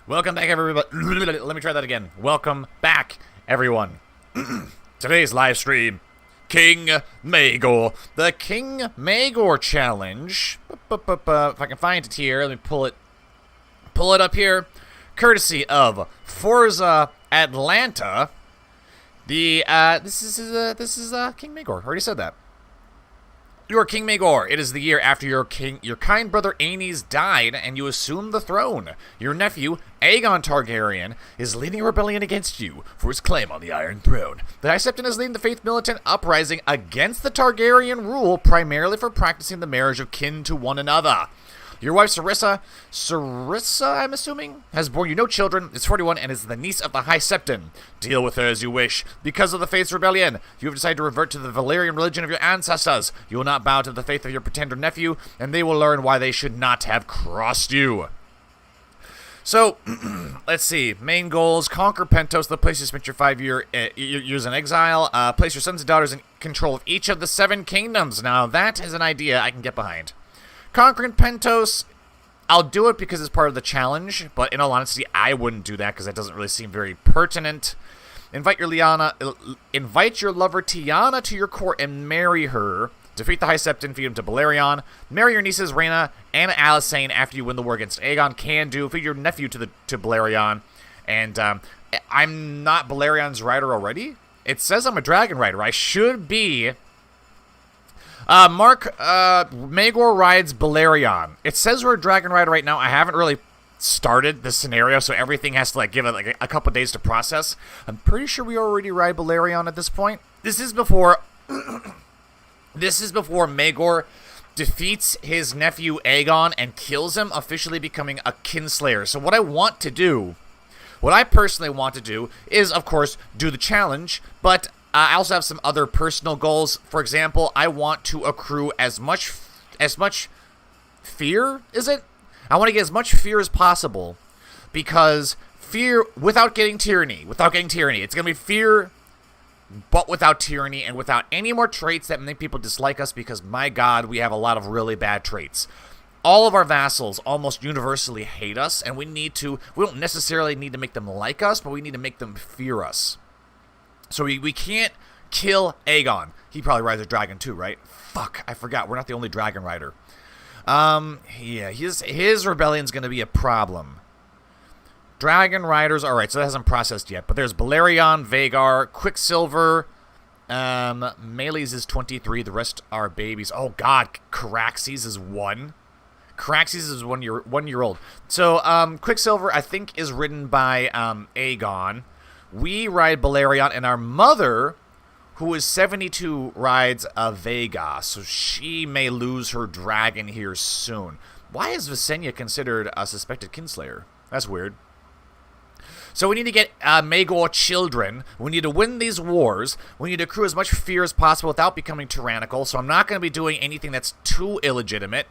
Welcome back, everybody. Let me try that again. Welcome back, everyone. Today's live stream, King Maegor. The King Maegor challenge. If I can find it here, let me pull it up here. Courtesy of Forza Atlanta. This is King Maegor. Already said that. You are King Maegor. It is the year after your kind brother Aenys died, and you assume the throne. Your nephew, Aegon Targaryen, is leading a rebellion against you for his claim on the Iron Throne. The High Septon is leading the Faith Militant Uprising against the Targaryen rule, primarily for practicing the marriage of kin to one another. Your wife, Ceryse, I'm assuming, has borne you no children, is 41, and is the niece of the High Septon. Deal with her as you wish. Because of the Faith's rebellion, you have decided to revert to the Valyrian religion of your ancestors. You will not bow to the faith of your pretender nephew, and they will learn why they should not have crossed you. So, let's see. Main goals: conquer Pentos, the place you spent your 5 years in exile. Place your sons and daughters in control of each of the 7 kingdoms. Now, that is an idea I can get behind. Conquering Pentos, I'll do it because it's part of the challenge, but in all honesty, I wouldn't do that because that doesn't really seem very pertinent. Invite your lover Tiana to your court and marry her. Defeat the High Septon, feed him to Balerion. Marry your nieces Rhaena and Alysanne after you win the war against Aegon. Can do. Feed your nephew to Balerion. And I'm not Balerion's rider already. It says I'm a dragon rider. I should be. Maegor rides Balerion. It says we're a dragon rider right now. I haven't really started this scenario, so everything has to give it a couple days to process. I'm pretty sure we already ride Balerion at this point. This is before Maegor defeats his nephew Aegon and kills him, officially becoming a kinslayer. So what I personally want to do is, of course, do the challenge, but I also have some other personal goals. For example, I want to accrue as much fear, is it? I want to get as much fear as possible, because fear without getting tyranny. It's going to be fear, but without tyranny and without any more traits that make people dislike us, because, my God, we have a lot of really bad traits. All of our vassals almost universally hate us, and we don't necessarily need to make them like us, but we need to make them fear us. So we can't kill Aegon. He probably rides a dragon too, right? Fuck, I forgot. We're not the only dragon rider. Yeah, his rebellion's going to be a problem. Dragon riders, alright, so that hasn't processed yet. But there's Balerion, Vhagar, Quicksilver. Melee's is 23. The rest are babies. Oh, God, Caraxes is 1. Caraxes is 1 year old. So, Quicksilver, I think, is ridden by Aegon. We ride Balerion, and our mother, who is 72, rides a Vhagar, so she may lose her dragon here soon. Why is Visenya considered a suspected kinslayer? That's weird. So we need to get Maegor children. We need to win these wars. We need to accrue as much fear as possible without becoming tyrannical, so I'm not going to be doing anything that's too illegitimate.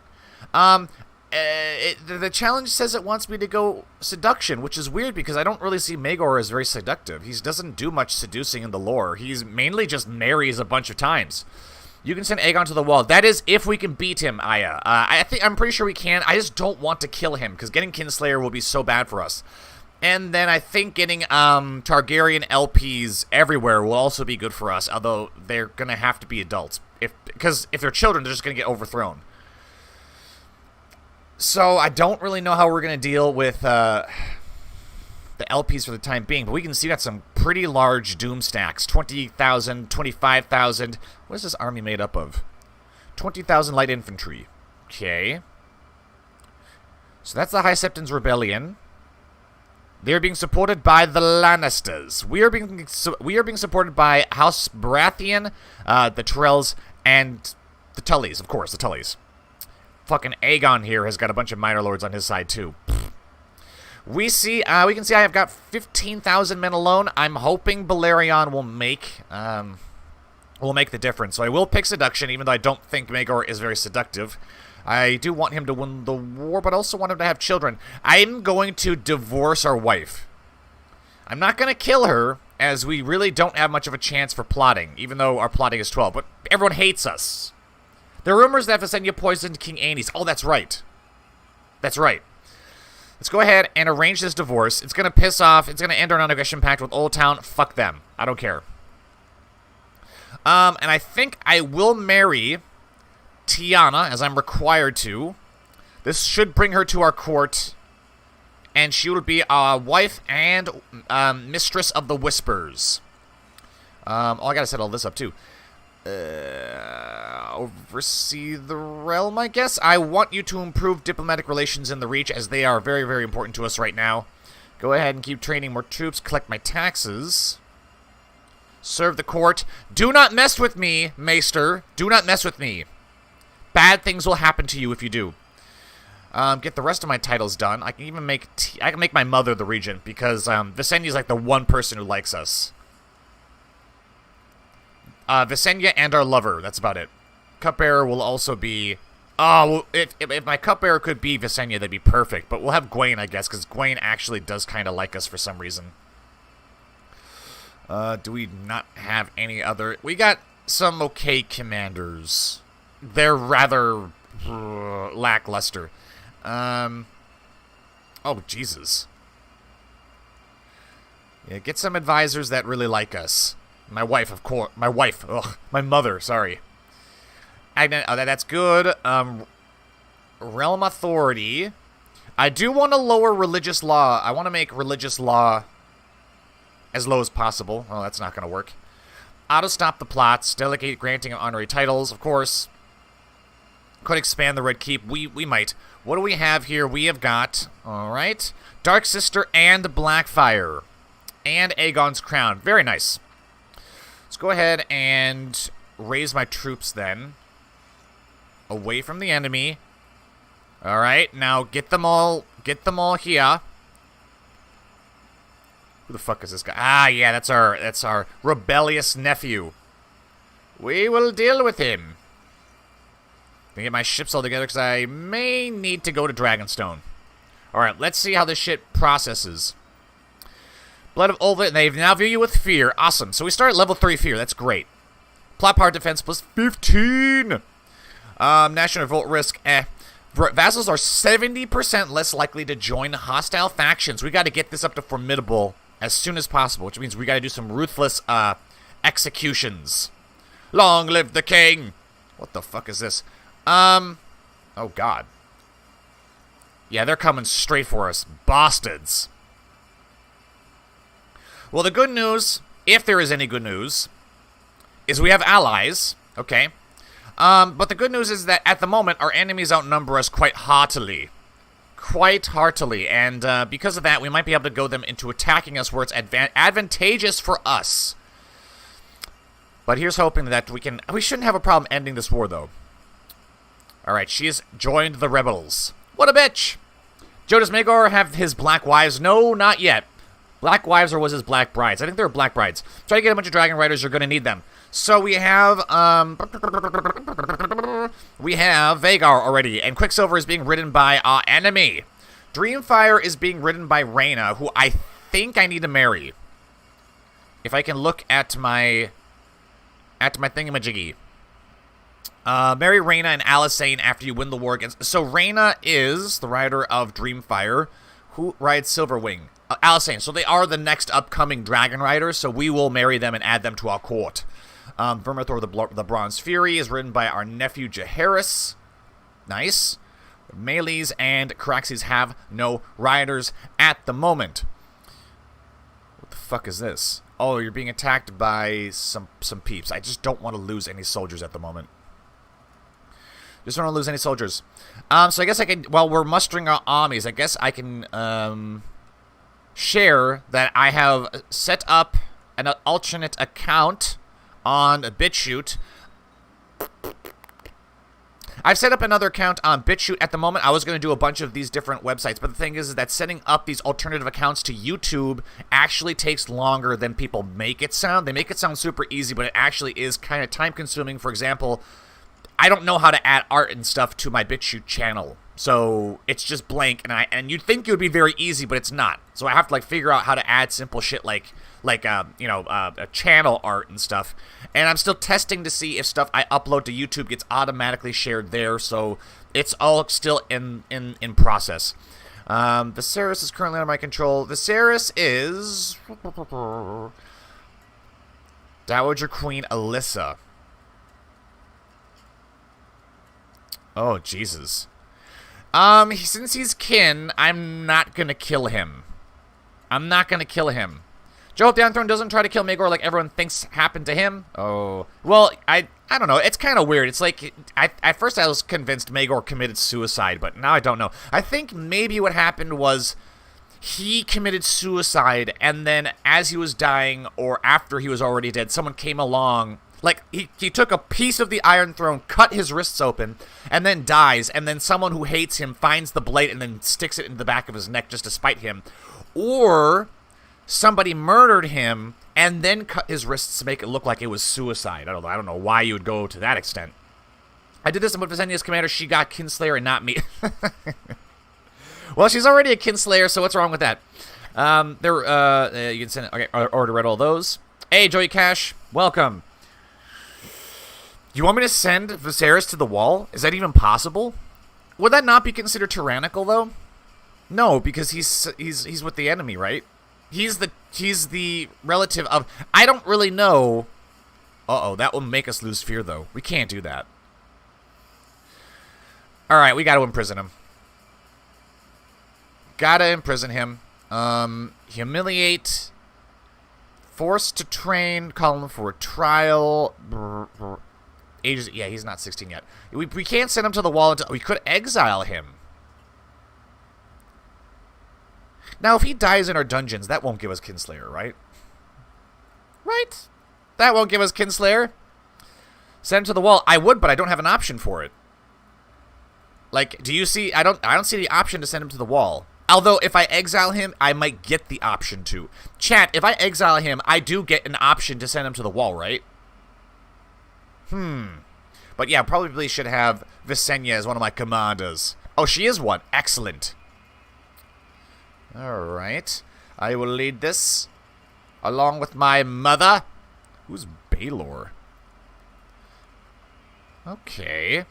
The challenge says it wants me to go Seduction, which is weird because I don't really see Maegor as very seductive. He doesn't do much seducing in the lore. He's mainly just marries a bunch of times. You can send Aegon to the wall. That is if we can beat him, Aya. I'm pretty sure we can. I just don't want to kill him because getting Kinslayer will be so bad for us. And then I think getting Targaryen LPs everywhere will also be good for us, although they're going to have to be adults. Because if they're children, they're just going to get overthrown. So I don't really know how we're going to deal with the LPs for the time being, but we can see we got some pretty large doom stacks. 20,000, 25,000. What is this army made up of? 20,000 light infantry. Okay. So that's the High Septon's rebellion. They're being supported by the Lannisters. We are being supported by House Baratheon, the Tyrells, and the Tullys, of course, the Tullys. Fucking Aegon here has got a bunch of minor lords on his side too. We can see I have got 15,000 men alone. I'm hoping Balerion will make the difference. So I will pick Seduction, even though I don't think Maegor is very seductive. I do want him to win the war, but also want him to have children. I'm going to divorce our wife. I'm not going to kill her, as we really don't have much of a chance for plotting, even though our plotting is 12. But everyone hates us. There are rumors that Visenya poisoned King Aenys. Oh, that's right. That's right. Let's go ahead and arrange this divorce. It's going to piss off. It's going to end our non-aggression pact with Old Town. Fuck them. I don't care. And I think I will marry Tiana, as I'm required to. This should bring her to our court. And she will be a wife and mistress of the Whispers. I gotta set all this up, too. Oversee the realm, I guess. I want you to improve diplomatic relations in the Reach, as they are very, very important to us right now. Go ahead and keep training more troops. Collect my taxes. Serve the court. Do not mess with me, Maester. Do not mess with me. Bad things will happen to you if you do. Get the rest of my titles done. I can even make my mother the regent, because Visenya is like the one person who likes us. Visenya and our lover. That's about it. Cupbearer will also be... Oh, if my cupbearer could be Visenya, that'd be perfect. But we'll have Gwaine, I guess, because Gwaine actually does kind of like us for some reason. Do we not have any other... We got some okay commanders. They're rather lackluster. Oh, Jesus. Yeah, get some advisors that really like us. My wife, of course. My wife. Ugh. My mother, sorry. That's good. Realm authority. I do want to lower religious law. I want to make religious law as low as possible. Oh, that's not going to work. Auto-stop the plots. Delegate granting of honorary titles, of course. Could expand the Red Keep. We might. What do we have here? We have got, alright, Dark Sister and Blackfire. And Aegon's Crown. Very nice. Let's go ahead and raise my troops then. Away from the enemy. Alright, now get them all here. Who the fuck is this guy? Ah, yeah, that's our rebellious nephew. We will deal with him. Let me get my ships all together, because I may need to go to Dragonstone. Alright, let's see how this shit processes. Blood of Olva, they now view you with fear. Awesome. So we start at level 3 fear. That's great. Plot power defense plus 15. National revolt risk, Vassals are 70% less likely to join hostile factions. We got to get this up to formidable as soon as possible, which means we got to do some ruthless executions. Long live the king. What the fuck is this? Oh god. Yeah, they're coming straight for us. Bastards. Well, the good news, if there is any good news, is we have allies. Okay. But the good news is that at the moment, our enemies outnumber us quite heartily. Quite heartily. And because of that, we might be able to go them into attacking us where it's advantageous for us. But here's hoping that we shouldn't have a problem ending this war, though. Alright, she has joined the rebels. What a bitch! Joe, does Maegor have his black wives? No, not yet. Black wives, or was his black brides? I think they were black brides. Try to get a bunch of dragon riders, you're going to need them. So we have Vhagar already, and Quicksilver is being ridden by our enemy. Dreamfire is being ridden by Rhaena, who I think I need to marry. If I can look at my thingamajiggy. Marry Rhaena and Alysanne after you win the war against... So Rhaena is the rider of Dreamfire, who rides Silverwing. Alysanne. So they are the next upcoming dragon riders, so we will marry them and add them to our court. Vermithor the Bronze Fury is ridden by our nephew Jaehaerys. Nice. Melees and Caraxes have no riders at the moment. What the fuck is this? Oh, you're being attacked by some peeps. I just don't want to lose any soldiers at the moment. Just don't want to lose any soldiers. So I guess I can, while we're mustering our armies, I guess I can share that I have set up an alternate account on BitChute. I've set up another account on BitChute at the moment. I was going to do a bunch of these different websites, but the thing is that setting up these alternative accounts to YouTube actually takes longer than people make it sound. They make it sound super easy, but it actually is kind of time-consuming. For example, I don't know how to add art and stuff to my BitChute channel. So it's just blank, and you'd think it would be very easy, but it's not. So I have to figure out how to add simple shit like a channel art and stuff. And I'm still testing to see if stuff I upload to YouTube gets automatically shared there. So it's all still in process. Viserys is currently under my control. Viserys is Dowager Queen Alyssa. Oh, Jesus. Since he's kin, I'm not gonna kill him. I'm not gonna kill him. Joe of the Iron Throne doesn't try to kill Maegor like everyone thinks happened to him. Oh. Well, I don't know. It's kind of weird. It's like, at first I was convinced Maegor committed suicide, but now I don't know. I think maybe what happened was he committed suicide, and then as he was dying, or after he was already dead, someone came along. Like, he took a piece of the Iron Throne, cut his wrists open, and then dies, and then someone who hates him finds the blade and then sticks it in the back of his neck just to spite him. Or somebody murdered him and then cut his wrists to make it look like it was suicide. I don't know why you would go to that extent. I did this with Visenya's commander. She got Kinslayer and not me. Well, she's already a Kinslayer, so what's wrong with that? You can send it. Okay, I already read all those. Hey, Joey Cash, welcome. You want me to send Viserys to the wall? Is that even possible? Would that not be considered tyrannical, though? No, because he's with the enemy, right? He's the relative of... I don't really know... Uh-oh, that will make us lose fear, though. We can't do that. Alright, we gotta imprison him. Gotta imprison him. Humiliate. Forced to train. Call him for a trial. Ages... Yeah, he's not 16 yet. We can't send him to the wall until... We could exile him. Now, if he dies in our dungeons, that won't give us Kinslayer, right? Right? That won't give us Kinslayer. Send him to the wall. I would, but I don't have an option for it. Like, do you see? I don't see the option to send him to the wall. Although, if I exile him, I might get the option to. Chat, if I exile him, I do get an option to send him to the wall, right? But yeah, probably should have Visenya as one of my commanders. Oh, she is one. Excellent. Alright. I will lead this along with my mother. Who's Baelor? Okay.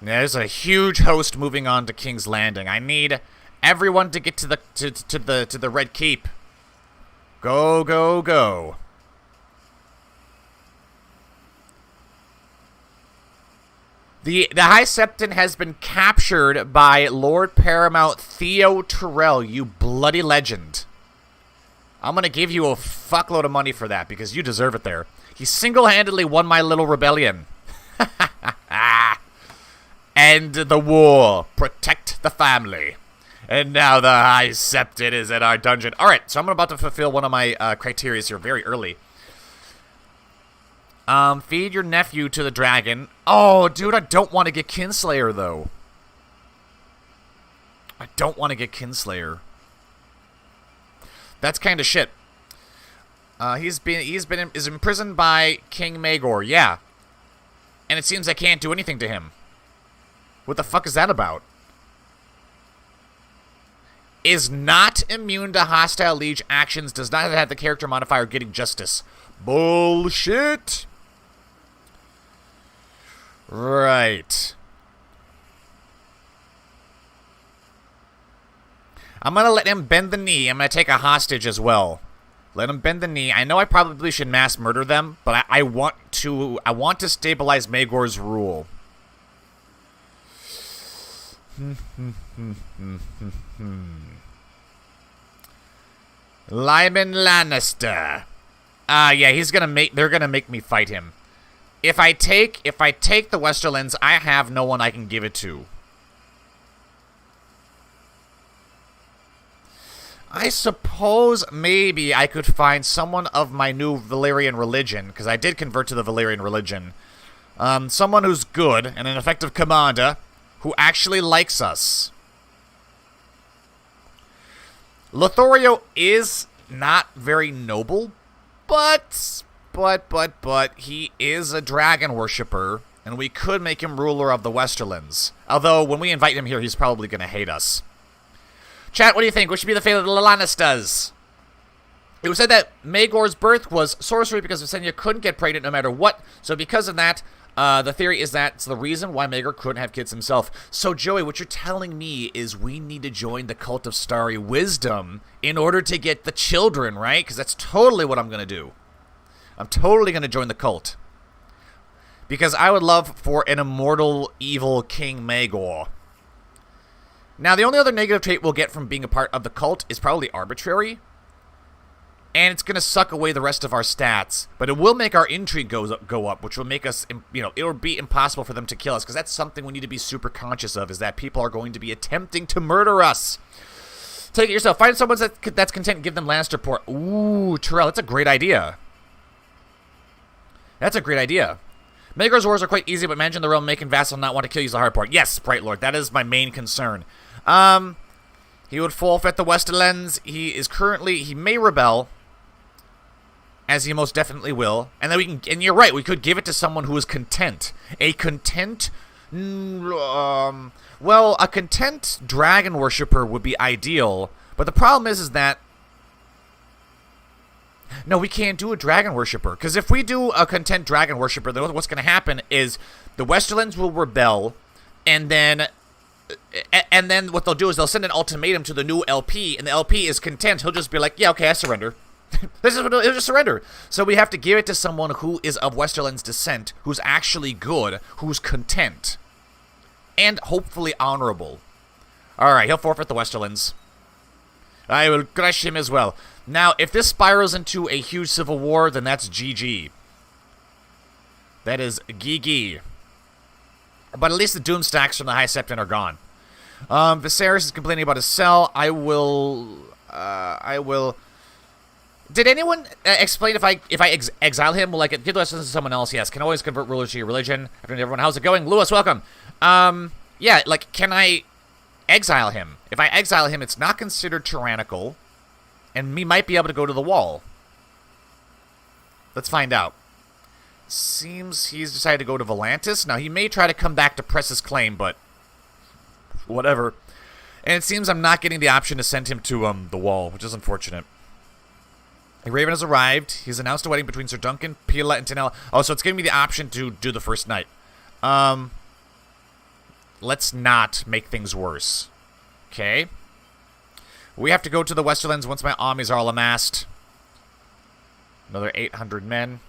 There's a huge host moving on to King's Landing. I need everyone to get to the Red Keep. Go, go, go. The High Septon has been captured by Lord Paramount Theo Tyrell, you bloody legend. I'm gonna give you a fuckload of money for that, because you deserve it there. He single-handedly won my little rebellion. End the war. Protect the family. And now the High Septon is in our dungeon. Alright, so I'm about to fulfill one of my criteria here very early. Feed your nephew to the dragon. Oh, dude, I don't want to get Kinslayer, though. I don't want to get Kinslayer. That's kind of shit. Is imprisoned by King Maegor. Yeah. And it seems I can't do anything to him. What the fuck is that about? Is not immune to hostile liege actions. Does not have the character modifier getting justice. Bullshit. Right. I'm going to let him bend the knee. I'm going to take a hostage as well. Let him bend the knee. I know I probably should mass murder them, but I want to stabilize Maegor's rule. Lyman Lannister. Yeah, they're gonna make me fight him. If I take the Westerlands, I have no one I can give it to. I suppose maybe I could find someone of my new Valyrian religion, because I did convert to the Valyrian religion. Someone who's good and an effective commander who actually likes us. Lothario is not very noble, but he is a dragon worshipper, and we could make him ruler of the Westerlands. Although, when we invite him here, he's probably going to hate us. Chat, what do you think? What should be the fate of the Lannisters? It was said that Maegor's birth was sorcery because Visenya couldn't get pregnant no matter what. So because of that, the theory is that's the reason why Maegor couldn't have kids himself. So Joey, what you're telling me is we need to join the cult of starry wisdom in order to get the children, right? Because that's totally what I'm going to do. I'm totally going to join the cult. Because I would love for an immortal evil King Maegor. Now, the only other negative trait we'll get from being a part of the cult is probably arbitrary. And it's going to suck away the rest of our stats. But it will make our intrigue go up, which will make us, you know, it will be impossible for them to kill us. Because that's something we need to be super conscious of, is that people are going to be attempting to murder us. Take it yourself. Find someone that's content and give them Lannister port. Ooh, Terrell, that's a great idea. That's a great idea. Maegor's wars are quite easy, but managing the realm making vassal not want to kill you is the hard part. Yes, Bright Lord, that is my main concern. He would forfeit the Westerlands. He may rebel, as he most definitely will. And then and you're right, we could give it to someone who is content. A content, well, a content dragon worshipper would be ideal. But the problem is that, no, we can't do a dragon worshipper. Because if we do a content dragon worshipper, then what's going to happen is the Westerlands will rebel, and then what they'll do is they'll send an ultimatum to the new LP, and the LP is content. He'll just be like, yeah, okay, I surrender. He'll just surrender. So we have to give it to someone who is of Westerlands descent, who's actually good, who's content, and hopefully honorable. Alright, he'll forfeit the Westerlands. I will crush him as well. Now, if this spirals into a huge civil war, then that's GG. That is GG. But at least the doom stacks from the High Septon are gone. Viserys is complaining about his cell. I will... Did anyone explain if I exile him? Will I give the lessons to someone else? Yes. Can always convert rulers to your religion. Afternoon, everyone. How's it going? Lewis, welcome. Yeah, like, can I exile him? If I exile him, it's not considered tyrannical, and we might be able to go to the wall. Let's find out. Seems he's decided to go to Volantis. Now, he may try to come back to press his claim, but whatever. And it seems I'm not getting the option to send him to the wall, which is unfortunate. A Raven has arrived. He's announced a wedding between Sir Duncan, Pila, and Tenella. Oh, so it's giving me the option to do the first night. Let's not make things worse. Okay. We have to go to the Westerlands once my armies are all amassed. Another 800 men.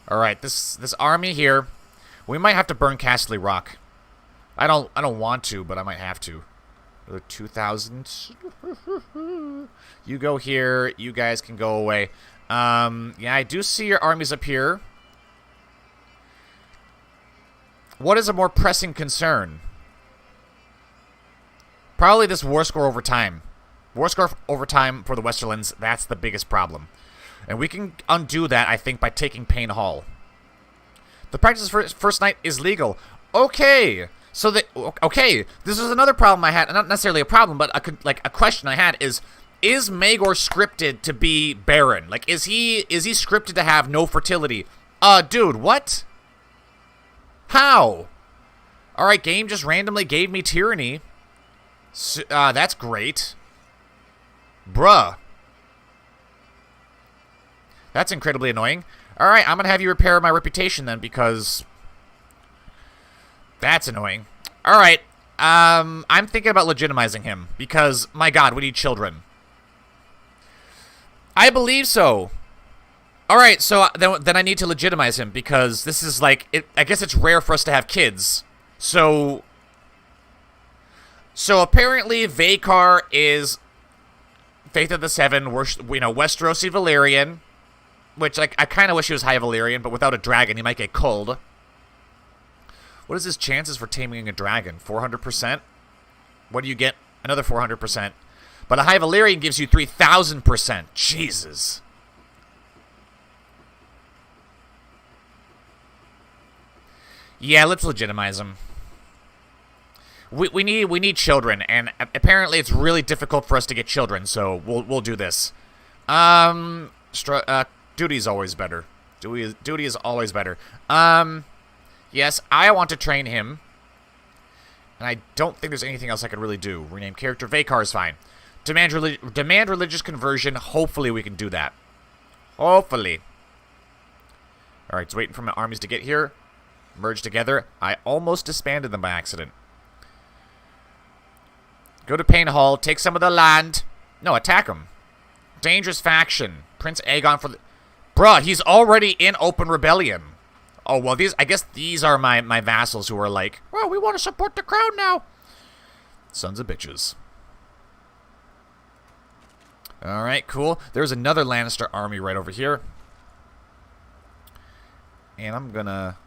Alright, this army here. We might have to burn Castle Rock. I don't want to, but I might have to. Another 2,000. You go here. You guys can go away. Yeah, I do see your armies up here. What is a more pressing concern? Probably this war score over time. War score over time for the Westerlands, that's the biggest problem. And we can undo that, I think, by taking Payne Hall. The practice first night is legal. Okay. So okay, this is another problem I had. Not necessarily a problem, but a question I had is Maegor scripted to be barren? Like, is he scripted to have no fertility? Dude, what? How? Alright, game just randomly gave me tyranny. So, that's great. Bruh. That's incredibly annoying. Alright, I'm gonna have you repair my reputation then, because that's annoying. Alright, I'm thinking about legitimizing him, because, my god, we need children. I believe so. Alright, so then I need to legitimize him, because this is like, I guess it's rare for us to have kids. So apparently Vhagar is Faith of the Seven, Westerosi Valyrian, which, like, I kind of wish he was High Valyrian, but without a dragon, he might get cold. What is his chances for taming a dragon? 400%? What do you get? Another 400%. But a High Valyrian gives you 3,000%. Jesus. Yeah, let's legitimize him. We need children, and apparently it's really difficult for us to get children, so we'll do this. Duty is always better. Duty is always better. Yes, I want to train him. And I don't think there's anything else I could really do. Rename character. Vhagar is fine. Demand religious conversion. Hopefully we can do that. Hopefully. Alright, just waiting for my armies to get here. Merge together. I almost disbanded them by accident. Go to Pain Hall. Take some of the land. No, attack him. Dangerous faction. Prince Aegon for the... Bruh, he's already in open rebellion. Oh, well, I guess these are my vassals who are like, well, we want to support the crown now. Sons of bitches. Alright, cool. There's another Lannister army right over here. And I'm gonna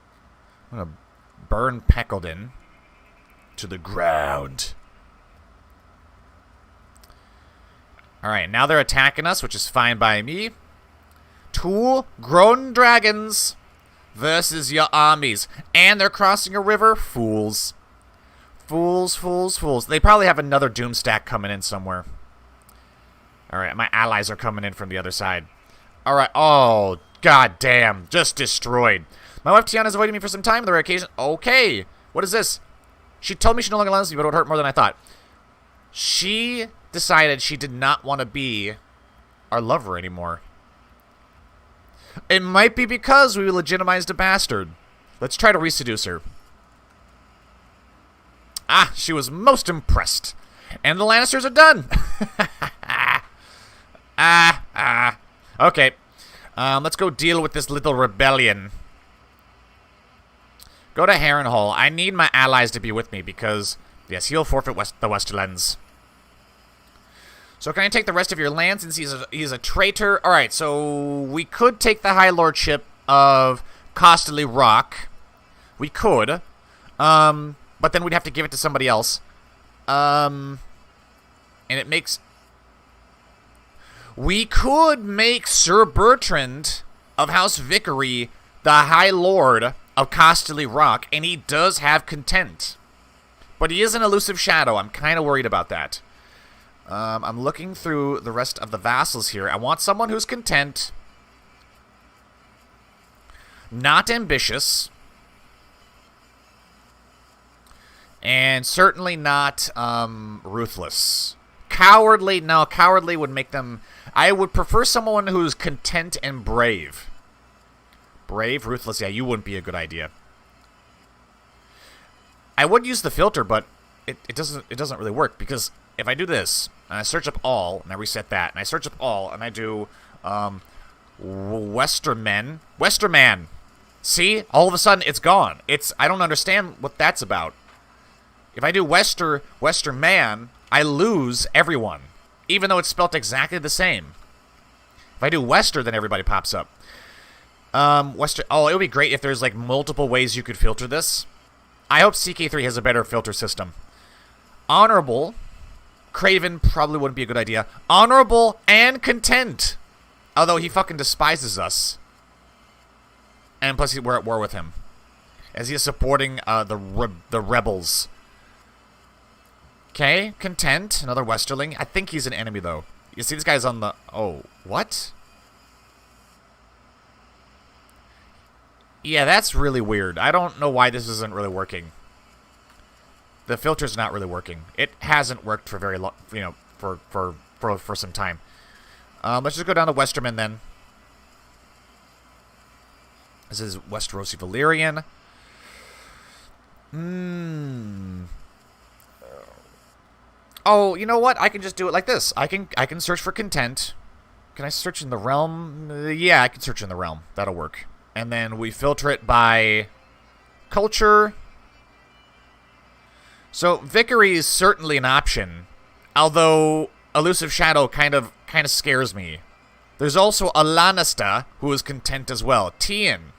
burn Peckledon to the ground. Alright, now they're attacking us, which is fine by me. 2 grown dragons versus your armies. And they're crossing a river. Fools. Fools, fools, fools. They probably have another Doomstack coming in somewhere. Alright, my allies are coming in from the other side. Alright, oh, god damn. Just destroyed. My wife Tiana has avoided me for some time. There are occasions... Okay, what is this? She told me she no longer loves me, but it would hurt more than I thought. She decided she did not want to be our lover anymore. It might be because we legitimized a bastard. Let's try to reseduce her. Ah, she was most impressed. And the Lannisters are done. Okay. Let's go deal with this little rebellion. Go to Harrenhal. I need my allies to be with me because, yes, he'll forfeit the Westerlands. So can I take the rest of your land since he's a traitor? Alright, so we could take the High Lordship of Costly Rock. We could. But then we'd have to give it to somebody else. And it makes... We could make Sir Bertrand of House Vickery the High Lord of Costly Rock, and he does have content. But he is an elusive shadow. I'm kind of worried about that. I'm looking through the rest of the vassals here. I want someone who's content. Not ambitious. And certainly not ruthless. Cowardly, no, cowardly would make them... I would prefer someone who's content and brave. Brave, ruthless, yeah, you wouldn't be a good idea. I would use the filter, but it doesn't really work, because if I do this, and I search up all, and I reset that, and I search up all, and I do Westerman. See? All of a sudden, it's gone. I don't understand what that's about. If I do Westerman, I lose everyone, even though it's spelt exactly the same. If I do Wester, then everybody pops up. Oh, it would be great if there's like multiple ways you could filter this. I hope CK3 has a better filter system. Honorable. Craven probably wouldn't be a good idea. Honorable and content. Although he fucking despises us. And plus we're at war with him. As he is supporting the rebels. Okay, content. Another Westerling. I think he's an enemy, though. You see this guy's on the... Oh, what? Yeah, that's really weird. I don't know why this isn't really working. The filter's not really working. It hasn't worked for very long, you know, for some time. Let's just go down to Westerman, then. This is Westerosi Valyrian. Oh, you know what? I can just do it like this. I can search for content. Can I search in the realm? Yeah, I can search in the realm. That'll work. And then we filter it by culture. So Vickery is certainly an option, although Elusive Shadow kind of scares me. There's also a Lannister who is content as well. Tien.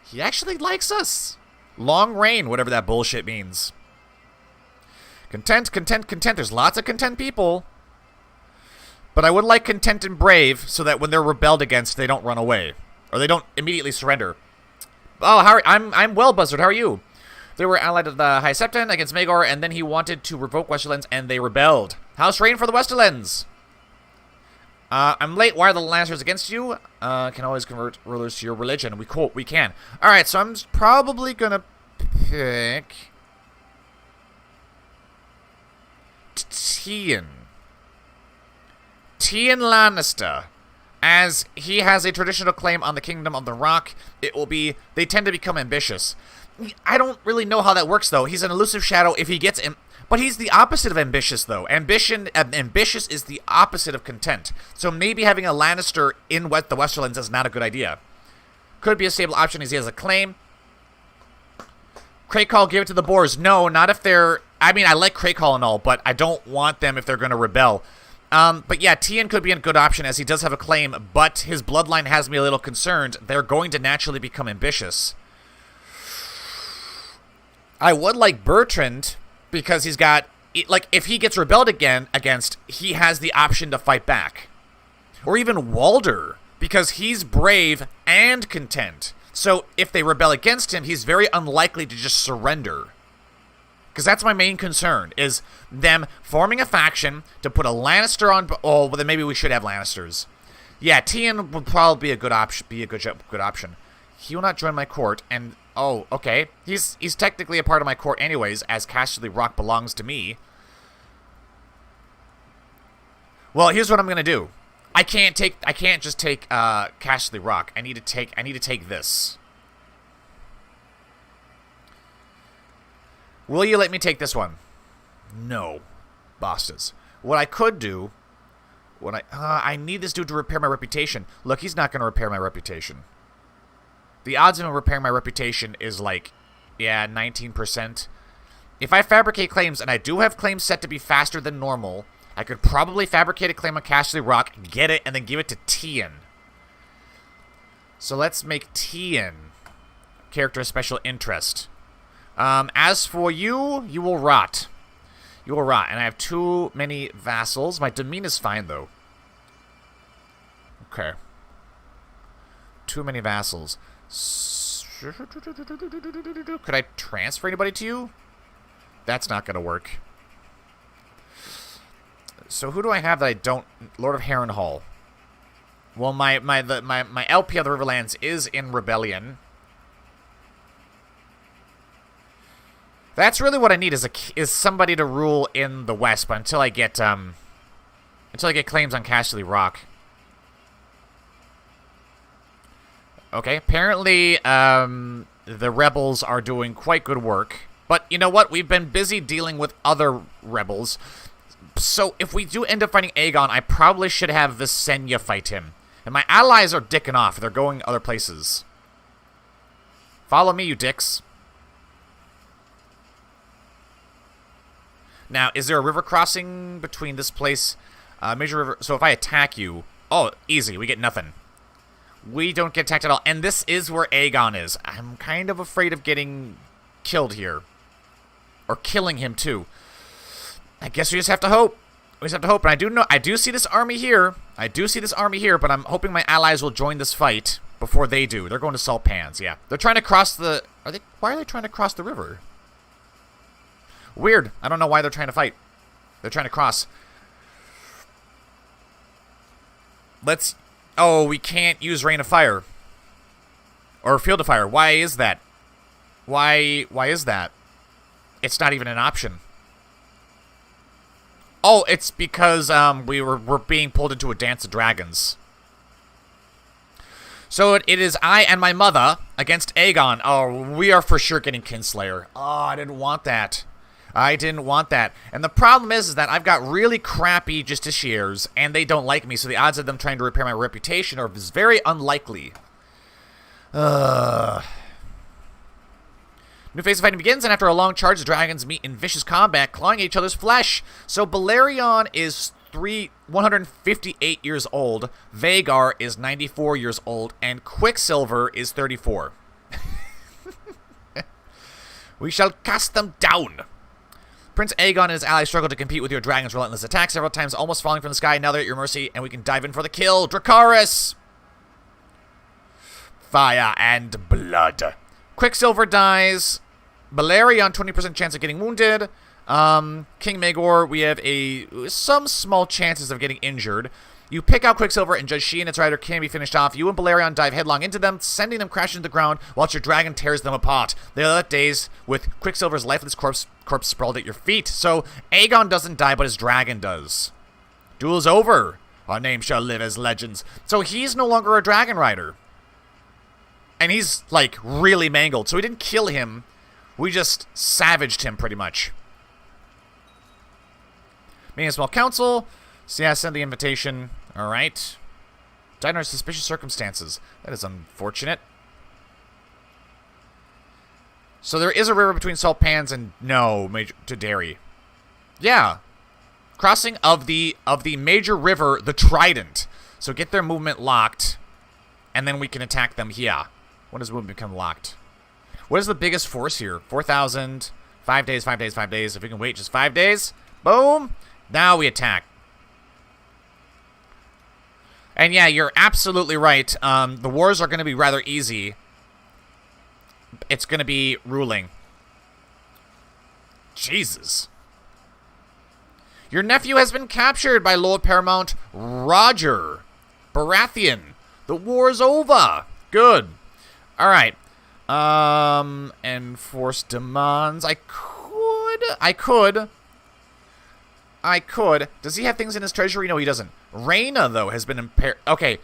He actually likes us. Long reign, whatever that bullshit means. Content, content, content. There's lots of content people. But I would like content and brave so that when they're rebelled against, they don't run away. Or they don't immediately surrender. Oh, I'm well, Buzzard. How are you? They were allied to the High Septon against Maegor, and then he wanted to revoke Westerlands, and they rebelled. House reign for the Westerlands. I'm late. Why are the Lannisters against you? Can always convert rulers to your religion. We can. All right, so I'm probably gonna pick Tien. Tyon Lannister, as he has a traditional claim on the Kingdom of the Rock, it will be, they tend to become ambitious. I don't really know how that works, though. He's an elusive shadow if he gets... But he's the opposite of ambitious, though. Ambitious is the opposite of content. So maybe having a Lannister in the Westerlands is not a good idea. Could be a stable option as he has a claim. Crakehall, give it to the Boars. No, not if they're... I mean, I like Crakehall and all, but I don't want them if they're going to rebel. But yeah, Tyon could be a good option as he does have a claim, but his bloodline has me a little concerned. They're going to naturally become ambitious. I would like Bertrand, because he's got, like, if he gets rebelled against, he has the option to fight back. Or even Walder, because he's brave and content. So if they rebel against him, he's very unlikely to just surrender. Because that's my main concern, is them forming a faction to put a Lannister on... Oh, well, then maybe we should have Lannisters. Yeah, Tyon would probably be a good option. He will not join my court, and... Oh, okay. He's technically a part of my court anyways, as Casterly Rock belongs to me. Well, here's what I'm gonna do. I can't just take Casterly Rock. I need to take this. Will you let me take this one? No. Bastards. What I could do... I need this dude to repair my reputation. Look, he's not gonna repair my reputation. The odds of him repairing my reputation is like, yeah, 19%. If I fabricate claims, and I do have claims set to be faster than normal, I could probably fabricate a claim on Casterly Rock, get it, and then give it to Tyon. So let's make Tyon character of special interest. As for you, you will rot. You will rot, and I have too many vassals. My demeanor's fine, though. Okay. Too many vassals. Could I transfer anybody to you? That's not gonna work. So who do I have that I don't... Lord of Harrenhal. Well, my LP of the Riverlands is in rebellion. That's really what I need is somebody to rule in the West, but until I get claims on Casterly Rock. Okay, apparently, the rebels are doing quite good work. But you know what? We've been busy dealing with other rebels. So if we do end up fighting Aegon, I probably should have Visenya fight him. And my allies are dicking off. They're going other places. Follow me, you dicks. Now, is there a river crossing between this place? Major river. So if I attack you... Oh, easy. We get nothing. We don't get attacked at all. And this is where Aegon is. I'm kind of afraid of getting killed here. Or killing him, too. I guess we just have to hope. We just have to hope. And I do see this army here. But I'm hoping my allies will join this fight before they do. They're going to Salt Pans, yeah. They're trying to cross the... Why are they trying to cross the river? Weird. I don't know why they're trying to fight. They're trying to cross. Let's... Oh, we can't use Rain of Fire. Or Field of Fire. Why is that? Why is that? It's not even an option. Oh, it's because we're being pulled into a Dance of Dragons. So it is I and my mother against Aegon. Oh, we are for sure getting Kinslayer. Oh, I didn't want that. And the problem is that I've got really crappy justiciars, and they don't like me, so the odds of them trying to repair my reputation are very unlikely. New phase of fighting begins, and after a long charge, the dragons meet in vicious combat, clawing at each other's flesh. So Balerion is 158 years old, Vhagar is 94 years old, and Quicksilver is 34. We shall cast them down. Prince Aegon and his allies struggle to compete with your dragon's relentless attacks, several times almost falling from the sky. Now they're at your mercy, and we can dive in for the kill. Dracarys! Fire and blood. Quicksilver dies. Balerion, 20% chance of getting wounded. King Maegor, we have some small chances of getting injured. You pick out Quicksilver, and Judge She and its rider can be finished off. You and Balerion dive headlong into them, sending them crashing to the ground, whilst your dragon tears them apart. They are left dazed, with Quicksilver's lifeless corpse sprawled at your feet. So, Aegon doesn't die, but his dragon does. Duel's over. Our name shall live as legends. So he's no longer a dragon rider. And he's, like, really mangled. So we didn't kill him. We just savaged him, pretty much. Meeting a small council. So yeah, send the invitation. Alright. Died under suspicious circumstances. That is unfortunate. So there is a river between salt pans and to Derry. Yeah. Crossing of the major river, the Trident. So get their movement locked, and then we can attack them here. When does movement become locked? What is the biggest force here? 4,000. 5 days, 5 days, 5 days. If we can wait just 5 days, boom. Now we attack. And yeah, you're absolutely right. The wars are going to be rather easy. It's going to be ruling. Jesus. Your nephew has been captured by Lord Paramount Roger Baratheon. The war's over. Good. All right. Enforce demands. I could. Does he have things in his treasury? No, he doesn't. Rhaena, though, has been impaired. Okay.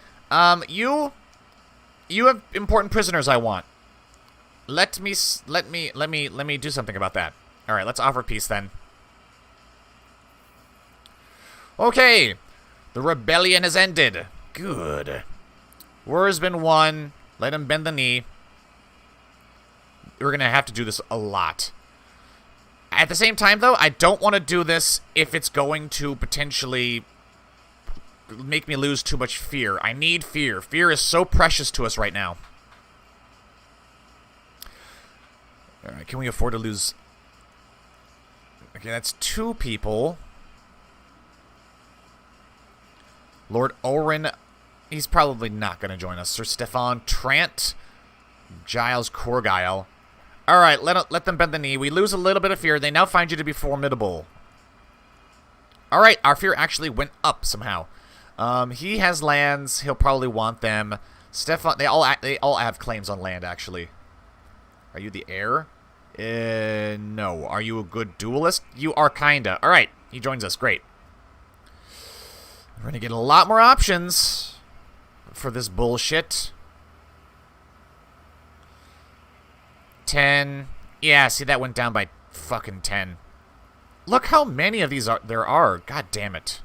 You have important prisoners I want. Let me do something about that. All right, let's offer peace then. Okay, the rebellion has ended. Good. War has been won. Let him bend the knee. We're gonna have to do this a lot. At the same time, though, I don't want to do this if it's going to potentially make me lose too much fear. I need fear. Fear is so precious to us right now. Alright, can we afford to lose? Okay, that's 2 people. Lord Oren, he's probably not going to join us. Sir Stefan Trant, Giles Corgyle. Alright, let them bend the knee. We lose a little bit of fear. They now find you to be formidable. Alright, our fear actually went up somehow. He has lands. He'll probably want them. Stefan, they all have claims on land, actually. Are you the heir? No. Are you a good duelist? You are kinda. Alright, he joins us. Great. We're gonna get a lot more options for this bullshit. 10. Yeah, see, that went down by fucking 10. Look how many of these there are. God damn it.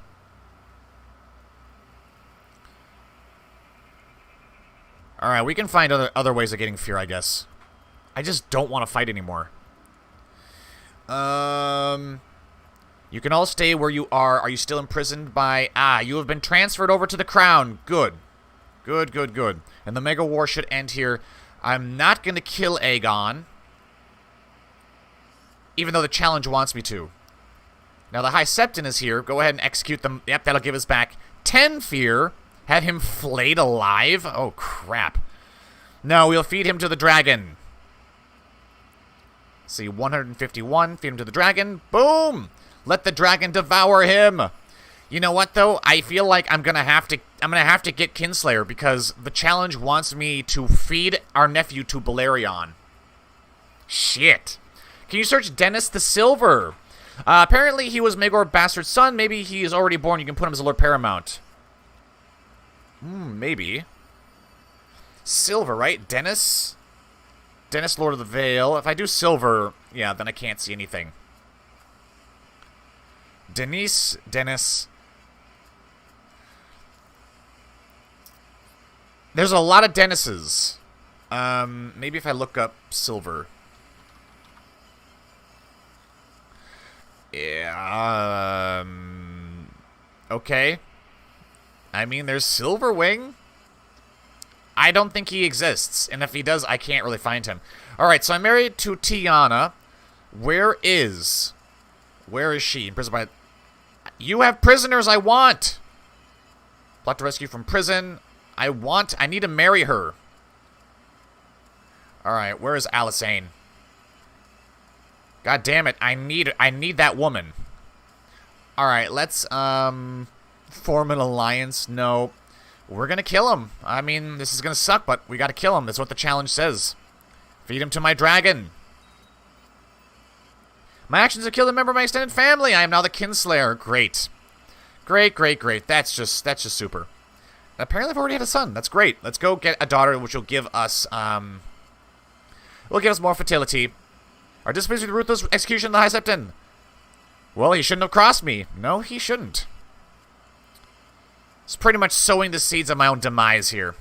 Alright, we can find other ways of getting fear, I guess. I just don't want to fight anymore. You can all stay where you are. Are you still imprisoned by... you have been transferred over to the crown. Good. Good, good, good. And the Mega War should end here. I'm not going to kill Aegon. Even though the challenge wants me to. Now, the High Septon is here. Go ahead and execute them. Yep, that'll give us back 10 fear. Have him flayed alive? Oh, crap. No, we'll feed him to the dragon. See, 151. Feed him to the dragon. Boom! Let the dragon devour him. You know what, though? I feel like I'm gonna have to get Kinslayer because the challenge wants me to feed our nephew to Balerion. Shit. Can you search Dennis the Silver? Apparently he was Maegor Bastard's son. Maybe he is already born. You can put him as a Lord Paramount. Maybe. Silver, right? Dennis? Dennis, Lord of the Vale. If I do silver, yeah, then I can't see anything. Dennis. There's a lot of Dennises. Maybe if I look up silver. Yeah, okay. I mean, there's Silverwing. I don't think he exists, and if he does, I can't really find him. Alright, so I'm married to Tiana. Where is she? Imprisoned by... You have prisoners I want! Plot to rescue from prison. I need to marry her. Alright, where is Alysain? God damn it, I need that woman. Alright, let's, form an alliance. No. We're gonna kill him. I mean, this is gonna suck, but we gotta kill him. That's what the challenge says. Feed him to my dragon. My actions have killed a member of my extended family. I am now the Kinslayer. Great. Great, great, great. That's just super. And apparently I've already had a son. That's great. Let's go get a daughter, which will give us, more fertility. Our disciplines with the ruthless execution of the High Septon. Well, he shouldn't have crossed me. No, he shouldn't. It's pretty much sowing the seeds of my own demise here.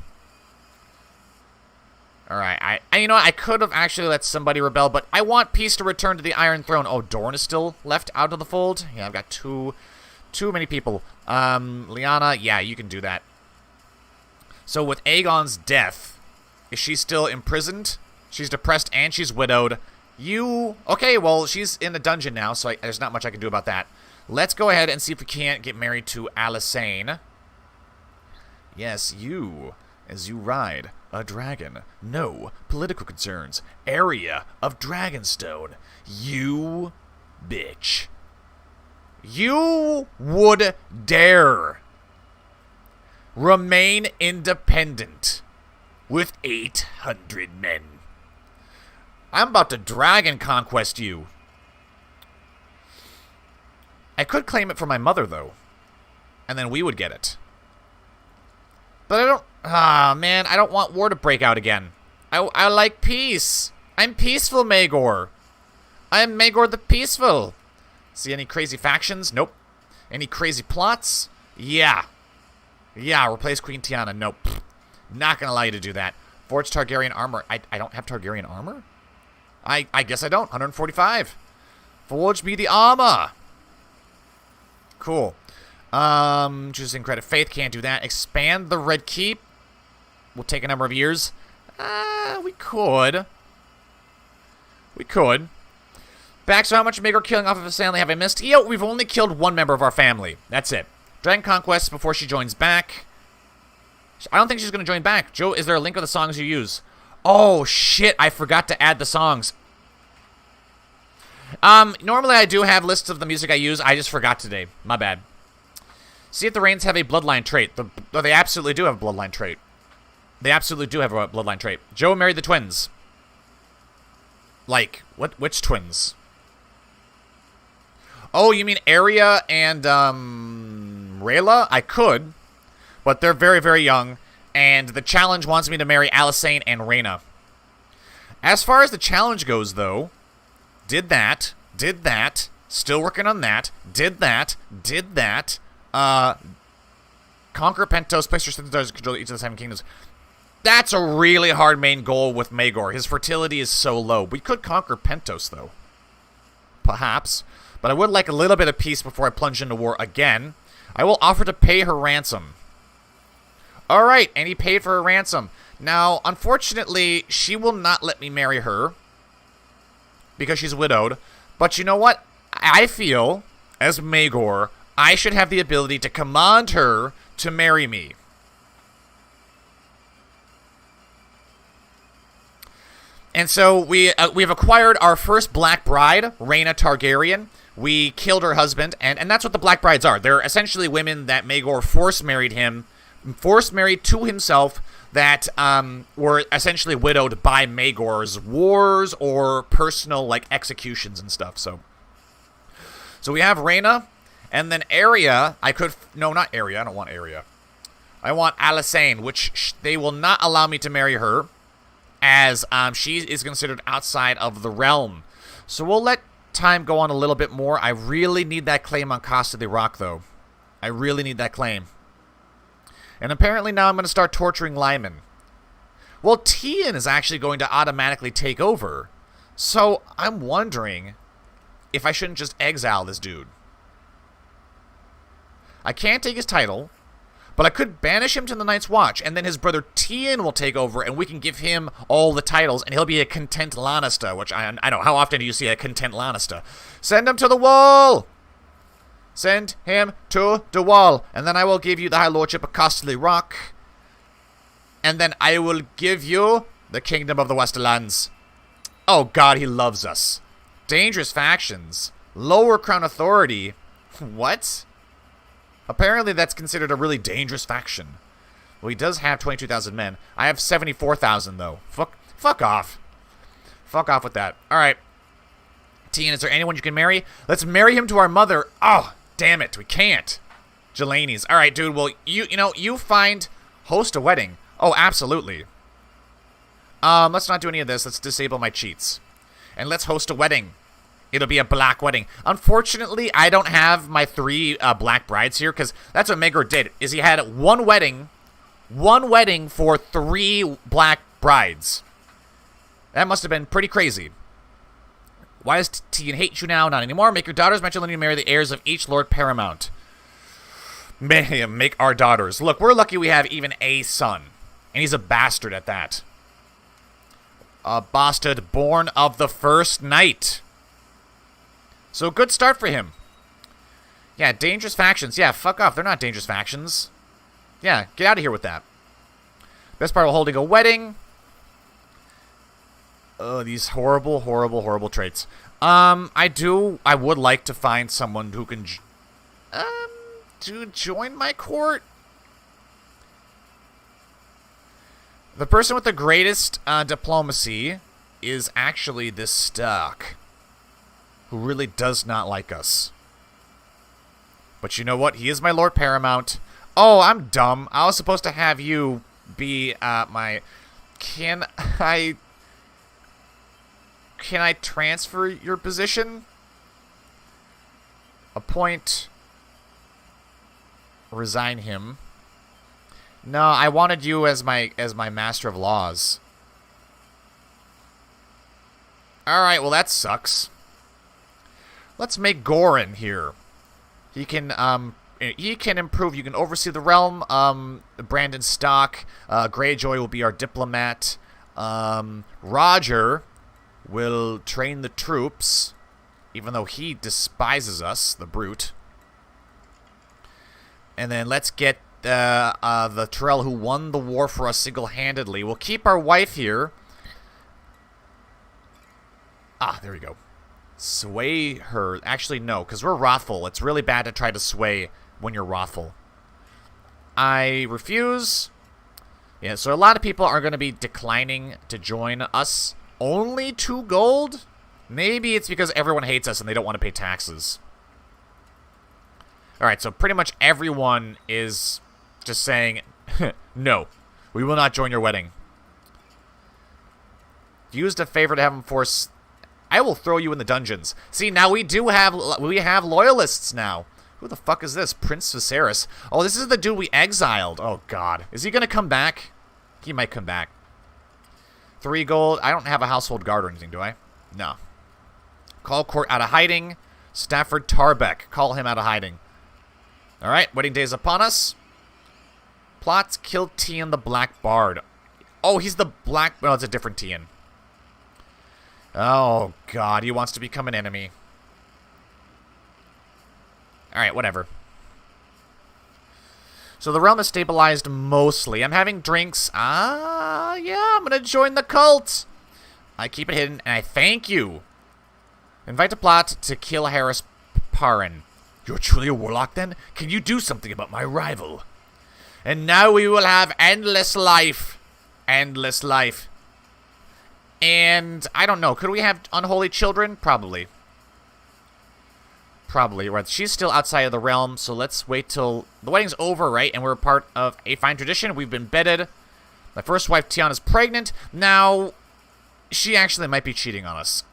Alright, I could have actually let somebody rebel, but I want peace to return to the Iron Throne. Oh, Dorne is still left out of the fold? Yeah, I've got too many people. Lyanna, yeah, you can do that. So with Aegon's death, is she still imprisoned? She's depressed and she's widowed. Okay, well, she's in a dungeon now, so there's not much I can do about that. Let's go ahead and see if we can't get married to Alysanne. Yes, you, as you ride a dragon. No political concerns. Area of Dragonstone. You bitch. You would dare remain independent with 800 men. I'm about to dragon conquest you. I could claim it for my mother, though. And then we would get it. But I don't... Ah, man, I don't want war to break out again. I like peace. I'm peaceful, Maegor. I'm Maegor the Peaceful. See any crazy factions? Nope. Any crazy plots? Yeah. Yeah, replace Queen Tiana. Nope. Not gonna allow you to do that. Forge Targaryen armor. I don't have Targaryen armor? I guess I don't. 145. Forge me the armor. Cool. Choosing credit. Faith can't do that. Expand the Red Keep. Will take a number of years. We could. We could. Back, so how much Maegor killing off of his family have I missed? Yo, we've only killed one member of our family. That's it. Dragon Conquest before she joins back. I don't think she's going to join back. Joe, is there a link of the songs you use? Oh, shit. I forgot to add the songs. Normally I do have lists of the music I use. I just forgot today. My bad. See if the Rains have a bloodline trait. They absolutely do have a bloodline trait. They absolutely do have a bloodline trait. Joe married the twins. Like, which twins? Oh, you mean Arya and, Rhaela? I could, but they're very, very young, and the challenge wants me to marry Alysanne and Rhaena. As far as the challenge goes, though, did that, still working on that, did that, conquer Pentos, place your stars, control each of the 7 kingdoms. That's a really hard main goal with Maegor. His fertility is so low. We could conquer Pentos, though. Perhaps. But I would like a little bit of peace before I plunge into war again. I will offer to pay her ransom. Alright, and he paid for her ransom. Now, unfortunately, she will not let me marry her. Because she's widowed. But you know what? I feel, as Maegor, I should have the ability to command her to marry me. And so we've acquired our first Black Bride, Rhaena Targaryen. We killed her husband, and that's what the Black Brides are. They're essentially women that Maegor force married to himself, that were essentially widowed by Maegor's wars or personal, like, executions and stuff. So we have Rhaena, and then Arya. No, not Arya. I don't want Arya. I want Alysanne, which they will not allow me to marry her, as she is considered outside of the realm. So we'll let time go on a little bit more. I really need that claim on Costa de Rock, though. I really need that claim. And apparently now I'm going to start torturing Lyman. Well, Tien is actually going to automatically take over. So I'm wondering if I shouldn't just exile this dude. I can't take his title, but I could banish him to the Night's Watch, and then his brother Tien will take over, and we can give him all the titles, and he'll be a content Lannister, which I know. How often do you see a content Lannister? Send him to the wall! Send him to the wall, and then I will give you the High Lordship of Costly Rock, and then I will give you the Kingdom of the Westerlands. Oh god, he loves us. Dangerous factions. Lower Crown Authority. What? Apparently that's considered a really dangerous faction. Well, he does have 22,000 men. I have 74,000, though. Fuck off. Fuck off with that. Alright. Tien, is there anyone you can marry? Let's marry him to our mother. Oh, damn it. We can't. Jelani's. All right, dude. Well, you find host a wedding. Oh, absolutely. Let's not do any of this. Let's disable my cheats. And let's host a wedding. It'll be a black wedding. Unfortunately, I don't have my 3 black brides here, because that's what Maegor did, is he had one wedding for 3 black brides. That must have been pretty crazy. Why does Tian hate you now? Not anymore. Make your daughters matrilineal marry the heirs of each Lord Paramount. Make our daughters. Look, we're lucky we have even a son. And he's a bastard at that. A bastard born of the first night. So good start for him. Yeah, dangerous factions. Yeah, fuck off. They're not dangerous factions. Yeah, get out of here with that. Best part of holding a wedding. Oh, these horrible, horrible, horrible traits. I would like to find someone who can, to join my court. The person with the greatest diplomacy is actually this Stark, who really does not like us. But you know what? He is my Lord Paramount. Oh, I'm dumb. I was supposed to have you be my... Can I transfer your position? Appoint. Resign him. No, I wanted you as my master of laws. Alright, well that sucks. Let's make Goran here. He can improve. You can oversee the realm. Brandon Stock. Greyjoy will be our diplomat. Roger will train the troops, even though he despises us, the brute. And then let's get the Tyrell who won the war for us single-handedly. We'll keep our wife here. Ah, there we go. Sway her. Actually, no, because we're wrathful. It's really bad to try to sway when you're wrathful. I refuse. Yeah, so a lot of people are going to be declining to join us. Only 2 gold? Maybe it's because everyone hates us and they don't want to pay taxes. Alright, so pretty much everyone is just saying, no, we will not join your wedding. Used a favor to have him force... I will throw you in the dungeons. See, now we have loyalists now. Who the fuck is this? Prince Viserys. Oh, this is the dude we exiled. Oh, God. Is he going to come back? He might come back. 3 gold. I don't have a household guard or anything, do I? No. Call court out of hiding. Stafford Tarbeck. Call him out of hiding. Alright, wedding day is upon us. Plots kill Tian the Black Bard. Oh, he's the Black... No, it's a different Tian. Oh, God. He wants to become an enemy. Alright, whatever. So the realm is stabilized mostly. I'm having drinks. Yeah, I'm gonna join the cult. I keep it hidden, and I thank you. Invite a plot to kill Harris Parran. You're truly a warlock, then? Can you do something about my rival? And now we will have endless life. Endless life. And, I don't know, could we have unholy children? Probably. Probably, right. She's still outside of the realm, so let's wait till the wedding's over, right? And we're a part of a fine tradition. We've been bedded. My first wife, Tiana's pregnant. Now, she actually might be cheating on us.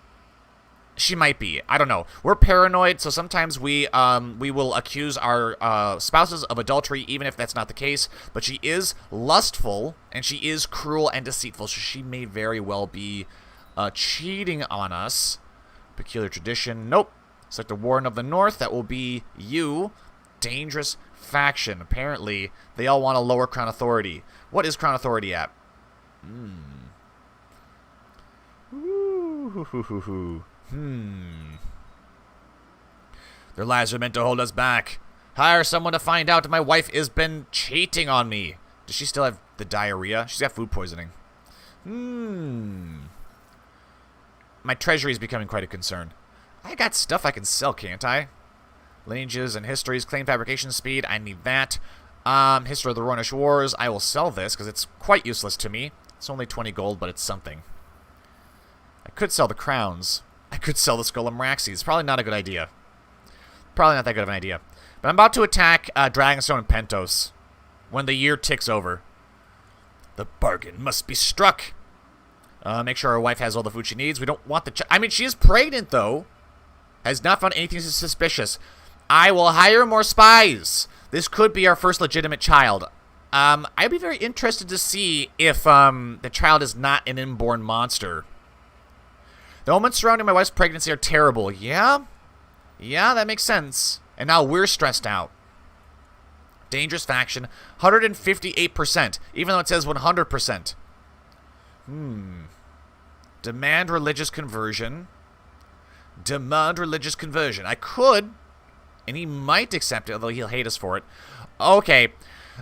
She might be. I don't know. We're paranoid, so sometimes we will accuse our spouses of adultery, even if that's not the case. But she is lustful, and she is cruel and deceitful, so she may very well be cheating on us. Peculiar tradition. Nope. Select the Warden of the North. That will be you. Dangerous faction. Apparently, they all want a lower Crown Authority. What is Crown Authority at? Their lies are meant to hold us back. Hire someone to find out if my wife has been cheating on me. Does she still have the diarrhea? She's got food poisoning. My treasury is becoming quite a concern. I got stuff I can sell, can't I? Lineages and histories, claim fabrication speed. I need that. History of the Rornish Wars. I will sell this because it's quite useless to me. It's only 20 gold, but it's something. I could sell the crowns. I could sell the Skull of Meraxes. Probably not a good idea. Probably not that good of an idea. But I'm about to attack Dragonstone and Pentos when the year ticks over. The bargain must be struck. Make sure our wife has all the food she needs. We don't want the I mean, she is pregnant, though. Has not found anything suspicious. I will hire more spies. This could be our first legitimate child. I'd be very interested to see if the child is not an inborn monster. The moments surrounding my wife's pregnancy are terrible. Yeah? Yeah, that makes sense. And now we're stressed out. Dangerous faction. 158%. Even though it says 100%. Demand religious conversion. Demand religious conversion. I could. And he might accept it, although he'll hate us for it. Okay.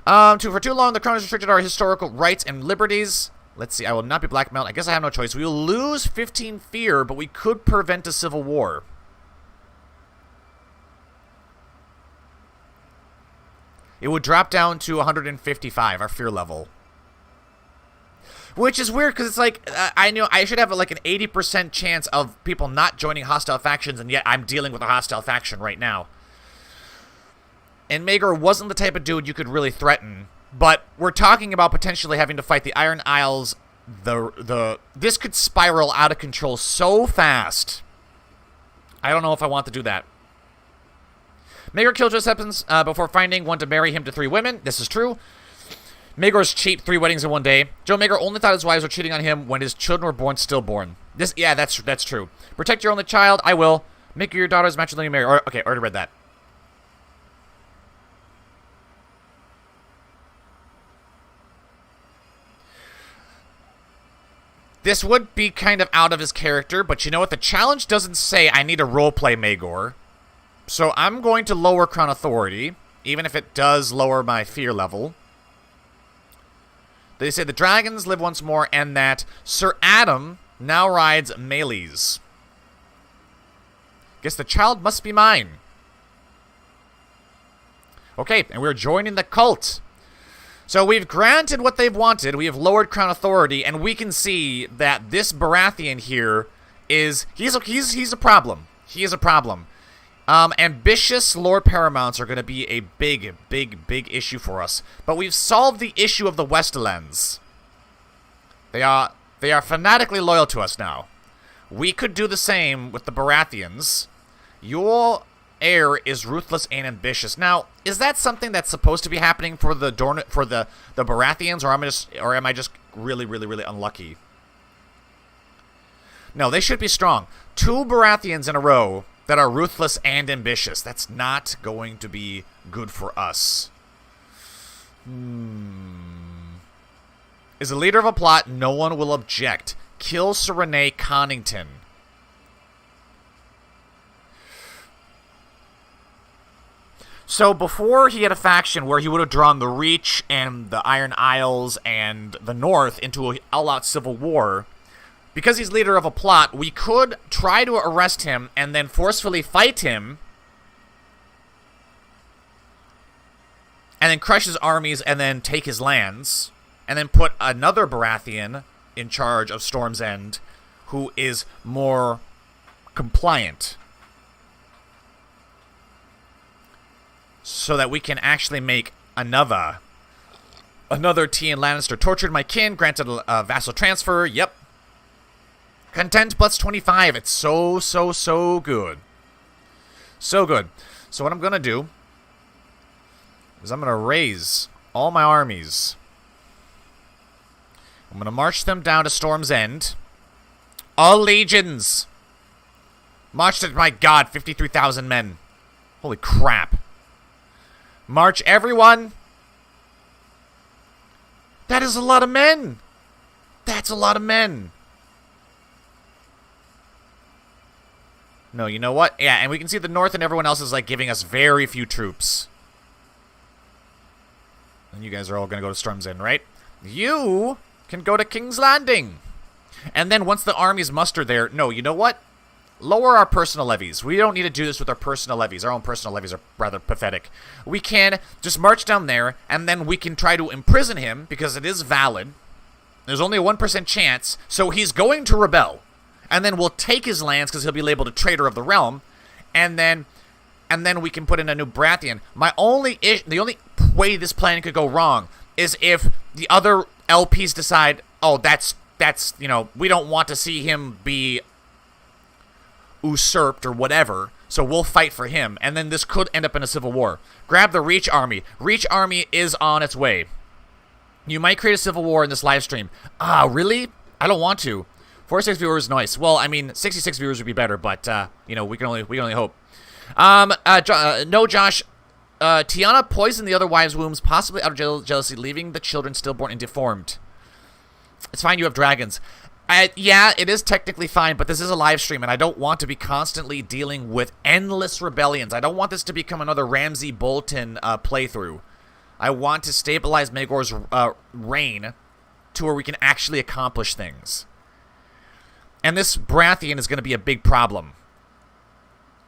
For too long, the crown has restricted our historical rights and liberties. Let's see. I will not be blackmailed. I guess I have no choice. We will lose 15 fear, but we could prevent a civil war. It would drop down to 155, our fear level. Which is weird, because it's like, I know I should have like an 80% chance of people not joining hostile factions, and yet I'm dealing with a hostile faction right now. And Maegor wasn't the type of dude you could really threaten. But we're talking about potentially having to fight the Iron Isles. This could spiral out of control so fast. I don't know if I want to do that. Maegor killed Joe Septon before finding one to marry him to 3 women. This is true. Maegor's cheat 3 weddings in one day. Joe Maegor only thought his wives were cheating on him when his children were born stillborn. Yeah, that's true. Protect your only child. I will. Make your daughter's matrilineal marriage. Okay, already read that. This would be kind of out of his character, but you know what? The challenge doesn't say I need to roleplay Maegor. So I'm going to lower Crown Authority, even if it does lower my fear level. They say the dragons live once more, and that Sir Adam now rides Melees. Guess the child must be mine. Okay, and we're joining the cult. So we've granted what they've wanted. We have lowered Crown Authority, and we can see that this Baratheon here is he's a problem. He is a problem. Ambitious Lord Paramounts are going to be a big issue for us. But we've solved the issue of the Westerlands. They are fanatically loyal to us now. We could do the same with the Baratheons. Your heir is ruthless and ambitious. Now, is that something that's supposed to be happening for the Baratheons, or am I just really unlucky? No, they should be strong. 2 Baratheons in a row that are ruthless and ambitious. That's not going to be good for us. Is the leader of a plot, no one will object. Kill Serenay Connington. So before he had a faction where he would have drawn the Reach and the Iron Isles and the North into an all-out civil war, because he's leader of a plot, we could try to arrest him and then forcefully fight him and then crush his armies and then take his lands and then put another Baratheon in charge of Storm's End who is more compliant, so that we can actually make another Tien Lannister. Tortured my kin, granted a vassal transfer. Yep. Content plus 25. It's so good. So good. So what I'm going to do is I'm going to raise all my armies. I'm going to march them down to Storm's End. All legions. Marched at, my god, 53,000 men. Holy crap. March everyone. That is a lot of men. That's a lot of men. No, you know what? Yeah, and we can see the North and everyone else is like giving us very few troops. And you guys are all going to go to Storm's End, right? You can go to King's Landing. And then once the armies muster there, no, you know what? Lower our personal levies. We don't need to do this with our personal levies. Our own personal levies are rather pathetic. We can just march down there, and then we can try to imprison him, because it is valid. There's only a 1% chance, so he's going to rebel. And then we'll take his lands, because he'll be labeled a traitor of the realm. And then, and then we can put in a new Baratheon. The only way this plan could go wrong is if the other LPs decide, oh, that's you know, we don't want to see him be usurped or whatever, so we'll fight for him, and then this could end up in a civil war. Grab the Reach Army. Reach Army is on its way. You might create a civil war in this live stream. Ah, really? I don't want to. 46 viewers, nice. Well, I mean, 66 viewers would be better, but you know, we can only hope. No, Josh. Tiana poisoned the other wives' wombs, possibly out of jealousy, leaving the children stillborn and deformed. It's fine, you have dragons. Yeah, it is technically fine, but this is a live stream, and I don't want to be constantly dealing with endless rebellions. I don't want this to become another Ramsay Bolton playthrough. I want to stabilize Maegor's reign to where we can actually accomplish things. And this Baratheon is going to be a big problem.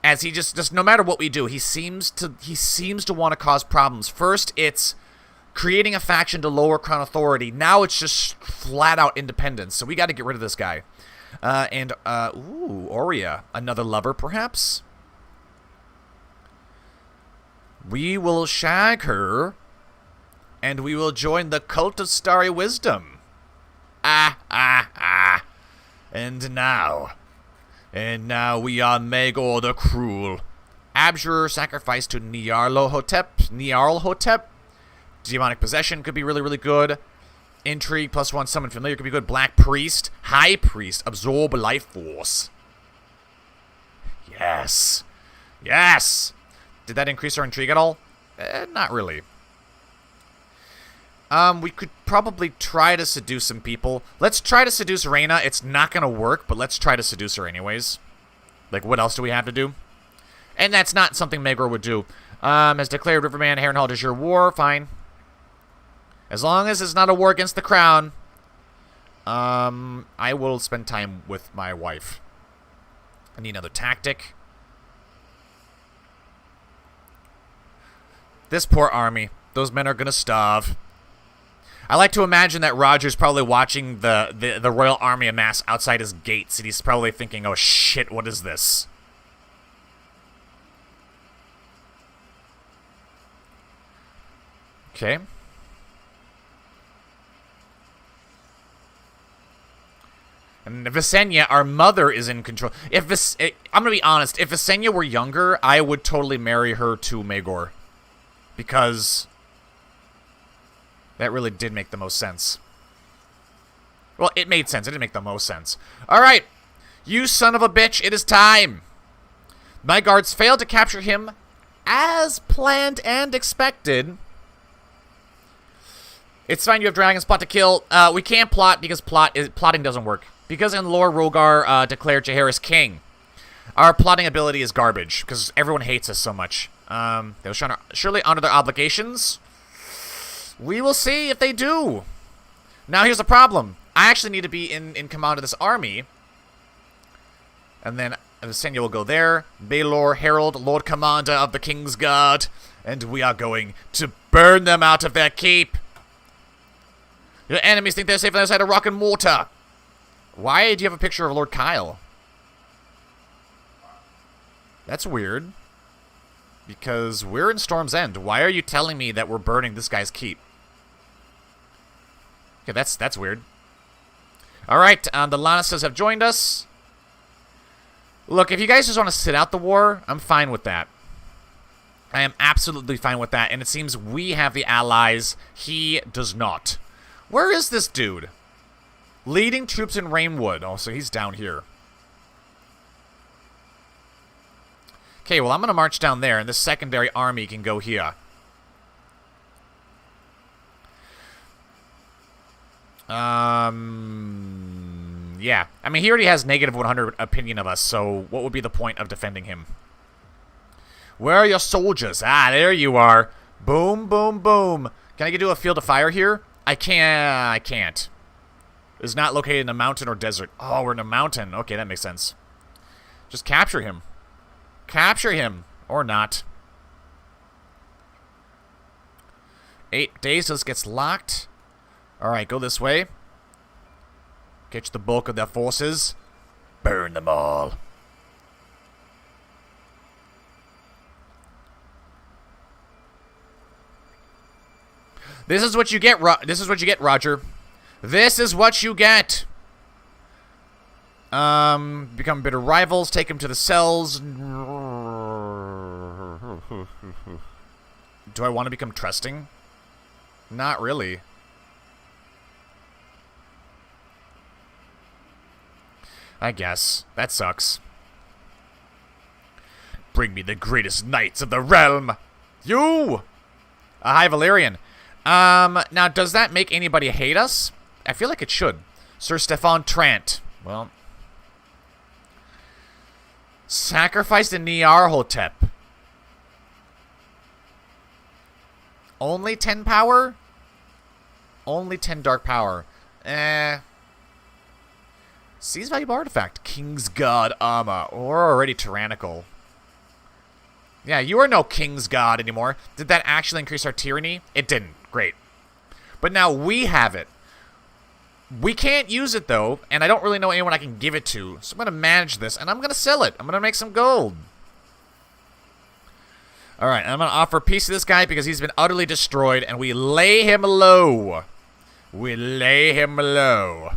As he just no matter what we do, he seems to want to cause problems. First, it's creating a faction to lower crown authority. Now it's just flat out independence. So we got to get rid of this guy. Ooh, Oria, another lover perhaps. We will shag her, and we will join the cult of starry wisdom. And now we are Maegor the Cruel. Abjurer sacrificed to Nyarlathotep. Demonic possession could be really, really good. Intrigue +1 summon familiar could be good. Black Priest. High Priest. Absorb life force. Yes. Yes. Did that increase our intrigue at all? Not really. We could probably try to seduce some people. Let's try to seduce Rhaena. It's not going to work, but let's try to seduce her anyways. Like, what else do we have to do? And that's not something Maegor would do. Has declared Riverman, Harrenhal de Jure war. Fine. As long as it's not a war against the crown, I will spend time with my wife. I need another tactic. This poor army. Those men are going to starve. I like to imagine that Roger's probably watching the royal army amass outside his gates, and he's probably thinking, oh shit, what is this? Okay. And Visenya, our mother, is in control. I'm gonna be honest, if Visenya were younger, I would totally marry her to Maegor. Because that really did make the most sense. Well, it made sense. It didn't make the most sense. Alright. You son of a bitch, it is time. My guards failed to capture him as planned and expected. It's fine, you have dragons, plot to kill. We can't plot because plotting doesn't work. Because in lore, Rogar declared Jaehaerys king. Our plotting ability is garbage, because everyone hates us so much. They'll surely honor their obligations. We will see if they do. Now, here's the problem. I actually need to be in command of this army. And then Visenya will go there. Baelor, Herald, Lord Commander of the King's Guard. And we are going to burn them out of their keep. Your enemies think they're safe on the other side of rock and mortar. Why do you have a picture of Lord Kyle? That's weird. Because we're in Storm's End. Why are you telling me that we're burning this guy's keep? Okay, that's weird. Alright, the Lannisters have joined us. Look, if you guys just want to sit out the war, I'm fine with that. I am absolutely fine with that, and it seems we have the allies. He does not. Where is this dude? Leading troops in Rainwood. Oh, so he's down here. Okay, well, I'm going to march down there, and this secondary army can go here. Yeah. I mean, he already has negative 100 opinion of us, so what would be the point of defending him? Where are your soldiers? Ah, there you are. Boom, boom, boom. Can I do a field of fire here? I can't. It's not located in a mountain or desert. Oh, we're in a mountain. Okay, that makes sense. Just capture him. Capture him. Or not. 8 days till this gets locked. Alright, go this way. Catch the bulk of their forces. Burn them all. This is what you get, this is what you get, Roger. This is what you get. Become bitter rivals, take him to the cells. Do I want to become trusting? Not really. I guess. That sucks. Bring me the greatest knights of the realm. You! A High Valyrian. Now, does that make anybody hate us? I feel like it should. Sir Stefan Trant. Well. Sacrifice to Nyarlathotep. Only 10 power? Only 10 dark power. Seize valuable artifact. King's God armor. Or already tyrannical. Yeah, you are no King's God anymore. Did that actually increase our tyranny? It didn't. Great. But now we have it. We can't use it, though, and I don't really know anyone I can give it to. So I'm going to manage this, and I'm going to sell it. I'm going to make some gold. Alright, I'm going to offer peace to this guy because he's been utterly destroyed, and we lay him low. We lay him low.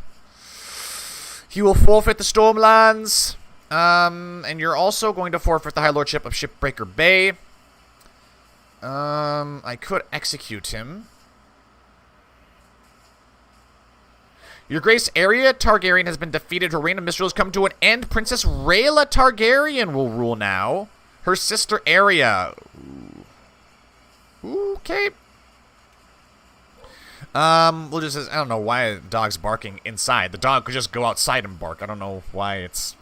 He will forfeit the Stormlands. And you're also going to forfeit the High Lordship of Shipbreaker Bay. I could execute him. Your Grace, Arya Targaryen has been defeated. Her reign of misrule has come to an end. Princess Rhaela Targaryen will rule now. Her sister Arya. Okay. We'll just, I don't know why the dog's barking inside. The dog could just go outside and bark. I don't know why it's...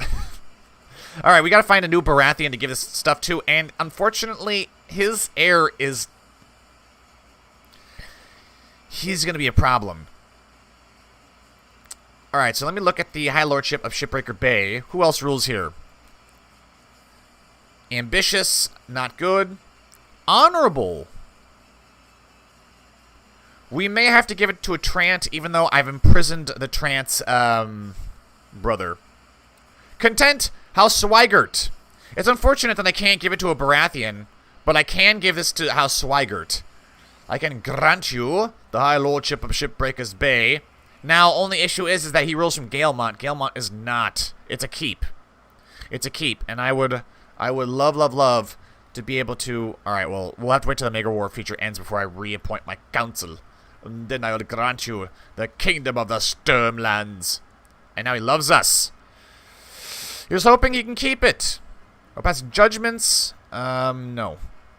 Alright, we gotta find a new Baratheon to give this stuff to, and unfortunately, his heir is... He's gonna be a problem. Alright, so let me look at the High Lordship of Shipbreaker Bay. Who else rules here? Ambitious, not good. Honorable. We may have to give it to a Trant, even though I've imprisoned the Trant's, brother. Content, House Swigert. It's unfortunate that I can't give it to a Baratheon, but I can give this to House Swigert. I can grant you the High Lordship of Shipbreaker's Bay. Now, only issue is that he rules from Gaelmont. Gaelmont is not. It's a keep. It's a keep, and I would love to be able to... Alright, well, we'll have to wait till the Maegor War feature ends before I reappoint my council. And then I will grant you the Kingdom of the Stormlands. And now he loves us. He was hoping he can keep it. I'll pass judgments. No.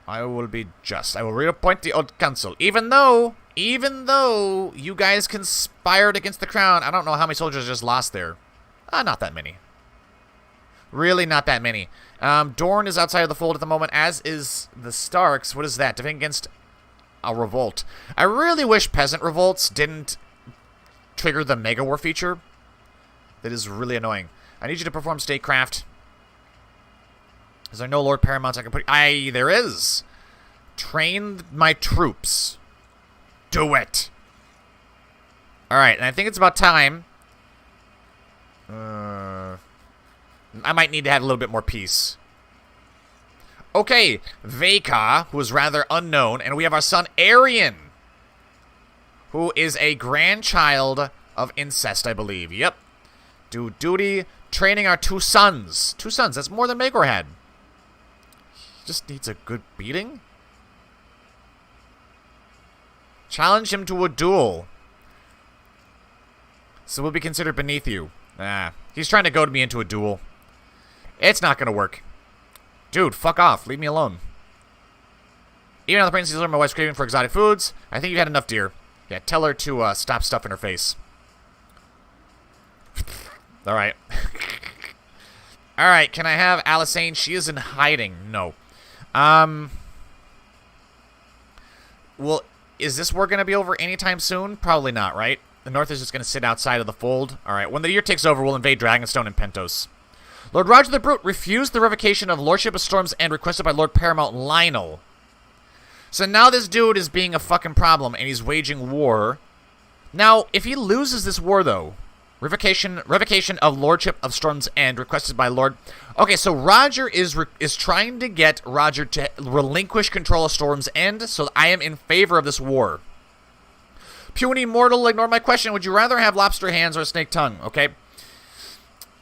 I will be just. I will reappoint the old council. Even though you guys conspired against the crown. I don't know how many soldiers just lost there. Not that many. Really not that many. Dorne is outside of the fold at the moment, as is the Starks. What is that? Defending against a revolt. I really wish peasant revolts didn't trigger the Maegor War feature. That is really annoying. I need you to perform statecraft. Is there no Lord Paramount I can put... there is. Train my troops. Do it. Alright, and I think it's about time. I might need to have a little bit more peace. Okay, Veka, who is rather unknown, and we have our son Aerion, who is a grandchild of incest, I believe. Yep. Do duty, training our two sons. Two sons, that's more than Maegor had. He just needs a good beating. Challenge him to a duel. So we'll be considered beneath you. He's trying to goad me into a duel. It's not gonna work. Dude, fuck off. Leave me alone. Even though the princess learned my wife's craving for exotic foods, I think you've had enough, dear. Yeah, tell her to stop stuffing her face. Alright. Alright, can I have Alysanne? She is in hiding. No. Well, is this war going to be over anytime soon? Probably not, right? The North is just going to sit outside of the fold. Alright, when the year takes over, we'll invade Dragonstone and Pentos. Lord Roger the Brute refused the revocation of Lordship of Storms and requested by Lord Paramount Lionel. So now this dude is being a fucking problem, and he's waging war. Now, if he loses this war, though, revocation of Lordship of Storm's End requested by Lord... Okay, so Roger is trying to get Roger to relinquish control of Storm's End, so I am in favor of this war. Puny mortal, ignore my question. Would you rather have lobster hands or a snake tongue? Okay.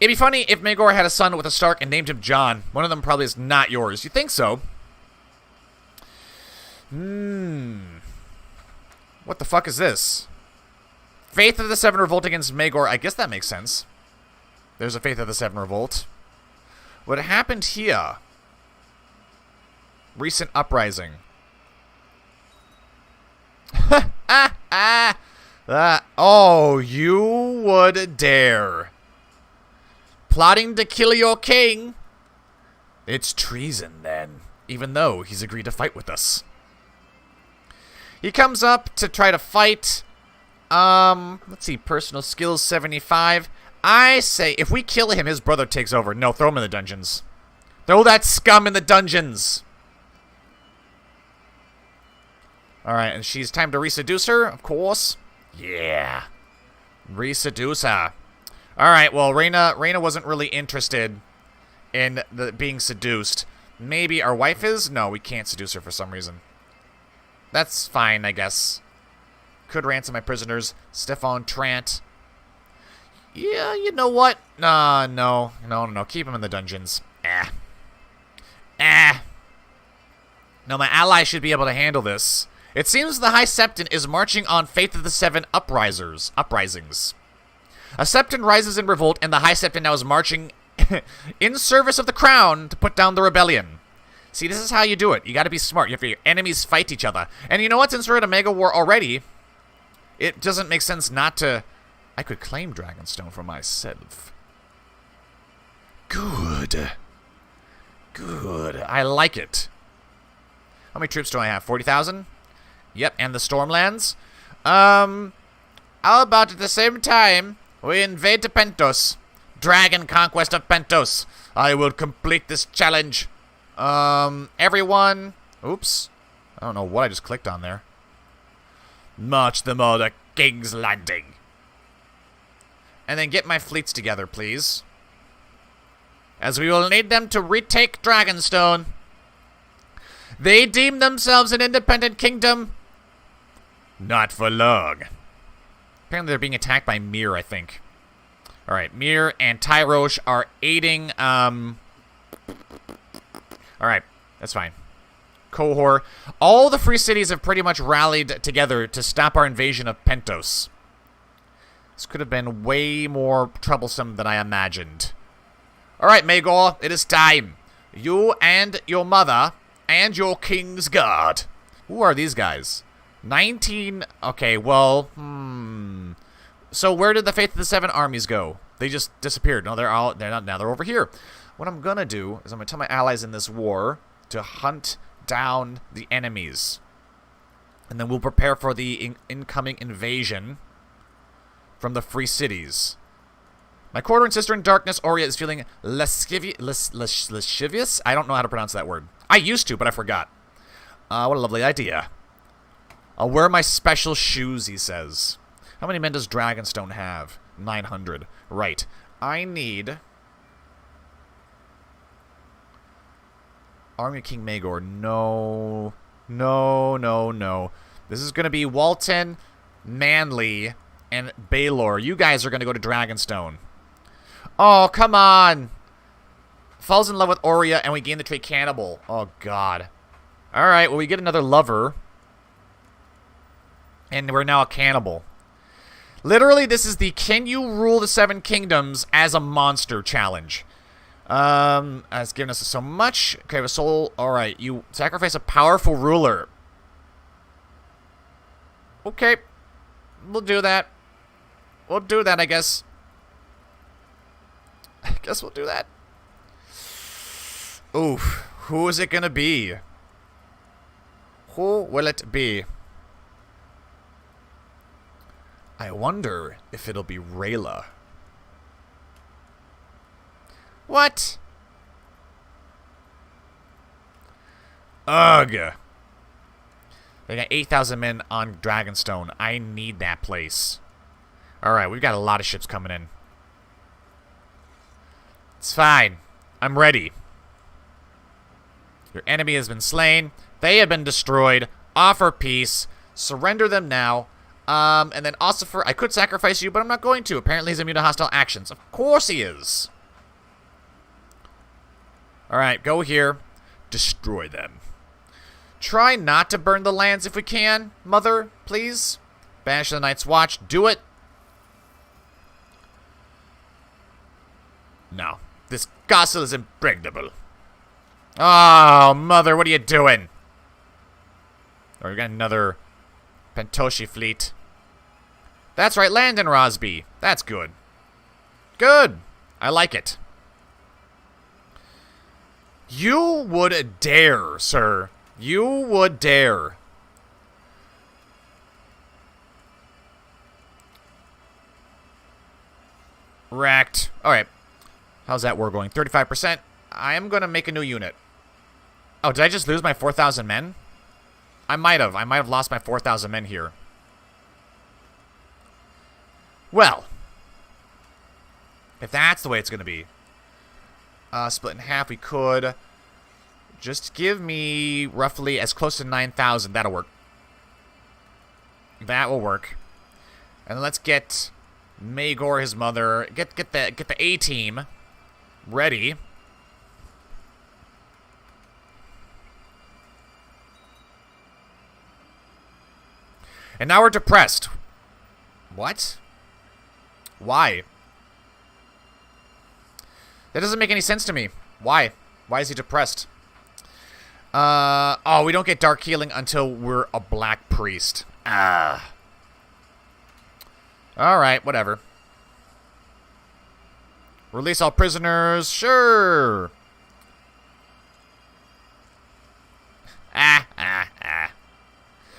It'd be funny if Maegor had a son with a Stark and named him John. One of them probably is not yours. You think so? What the fuck is this? Faith of the Seven Revolt against Maegor. I guess that makes sense. There's a Faith of the Seven Revolt. What happened here? Recent uprising. Oh, you would dare. Plotting to kill your king. It's treason, then. Even though he's agreed to fight with us. He comes up to try to fight. Let's see. Personal skills, 75. I say, if we kill him, his brother takes over. No, throw him in the dungeons. Throw that scum in the dungeons. Alright, and she's time to reseduce her, of course. Yeah. Reseduce her. Alright, well, Rhaena wasn't really interested in being seduced. Maybe our wife is? No, we can't seduce her for some reason. That's fine, I guess. Could ransom my prisoners. Stefan Trant. Yeah, you know what? No. Keep him in the dungeons. No, my ally should be able to handle this. It seems the High Septon is marching on Faith of the Seven Uprisings. A Septon rises in revolt, and the High Septon now is marching in service of the crown to put down the rebellion. See, this is how you do it. You gotta be smart. You have your enemies fight each other. And you know what? Since we're at a mega war already, it doesn't make sense not to... I could claim Dragonstone for myself. Good. I like it. How many troops do I have? 40,000? Yep, and the Stormlands. How about at the same time, we invade to Pentos. Dragon conquest of Pentos. I will complete this challenge. Everyone. Oops. I don't know what I just clicked on there. March them all to King's Landing. And then get my fleets together, please. As we will need them to retake Dragonstone. They deem themselves an independent kingdom. Not for long. Apparently they're being attacked by Myr, I think. Alright, Myr and Tyrosh are aiding, Alright, that's fine. Qohor. All the free cities have pretty much rallied together to stop our invasion of Pentos. This could have been way more troublesome than I imagined. Alright, Maegor, it is time. You and your mother and your king's guard. Who are these guys? 19... Okay, well... So where did the Faith of the Seven armies go? They just disappeared. No, they're not. Now they're over here. What I'm gonna do is I'm gonna tell my allies in this war to hunt down the enemies. And then we'll prepare for the incoming invasion from the free cities. My quarter and sister in darkness, Aurea, is feeling lascivious. I don't know how to pronounce that word. I used to, but I forgot. What a lovely idea. I'll wear my special shoes, he says. How many men does Dragonstone have? 900. Right. I need... Army of King Maegor. No. This is going to be Walton, Manly, and Baelor. You guys are going to go to Dragonstone. Oh, come on. Falls in love with Aurea, and we gain the trait Cannibal. Oh, God. Alright, well, we get another lover. And we're now a cannibal. Literally, this is the Can You Rule the Seven Kingdoms as a Monster challenge. It's given us so much. Okay, a soul. Alright, you sacrifice a powerful ruler. Okay. We'll do that. We'll do that, I guess. I guess we'll do that. Oof. Who is it gonna be? Who will it be? I wonder if it'll be Rayla. What? Ugh. They got 8,000 men on Dragonstone. I need that place. Alright, we've got a lot of ships coming in. It's fine. I'm ready. Your enemy has been slain. They have been destroyed. Offer peace. Surrender them now. And then Ossifer, I could sacrifice you, but I'm not going to. Apparently he's immune to hostile actions. Of course he is. Alright, go here. Destroy them. Try not to burn the lands if we can, Mother, please. Banish the Night's Watch. Do it. No. This castle is impregnable. Oh, Mother, what are you doing? Oh, we got another Pentoshi fleet. That's right, land in Rosby. That's good. Good. I like it. You would dare, sir. You would dare. Wrecked. Alright. How's that war going? 35%. I am going to make a new unit. Oh, did I just lose my 4,000 men? I might have. I might have lost my 4,000 men here. Well. If that's the way it's going to be. Split in half, we could. Just give me roughly as close to 9,000. That'll work. That will work. And let's get Maegor, his mother. Get the A-team ready. And now we're depressed. What? Why? That doesn't make any sense to me. Why? Why is he depressed? Oh, we don't get dark healing until we're a black priest. Ah. Alright, whatever. Release all prisoners. Sure.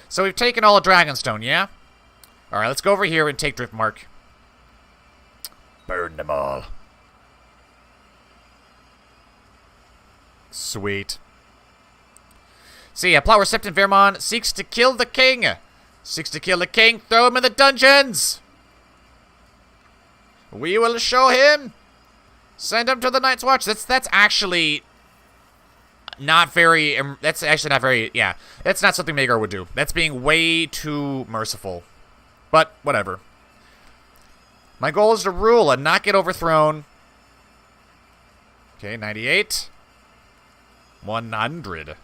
So we've taken all of Dragonstone, yeah? Alright, let's go over here and take Driftmark. Burn them all. Sweet. See, plot where Septon Vermont seeks to kill the king. Seeks to kill the king, throw him in the dungeons. We will show him. Send him to the Night's Watch. That's actually not very, that's actually not very, yeah. That's not something Maegor would do. That's being way too merciful. But, whatever. My goal is to rule and not get overthrown. Okay, 98. 100.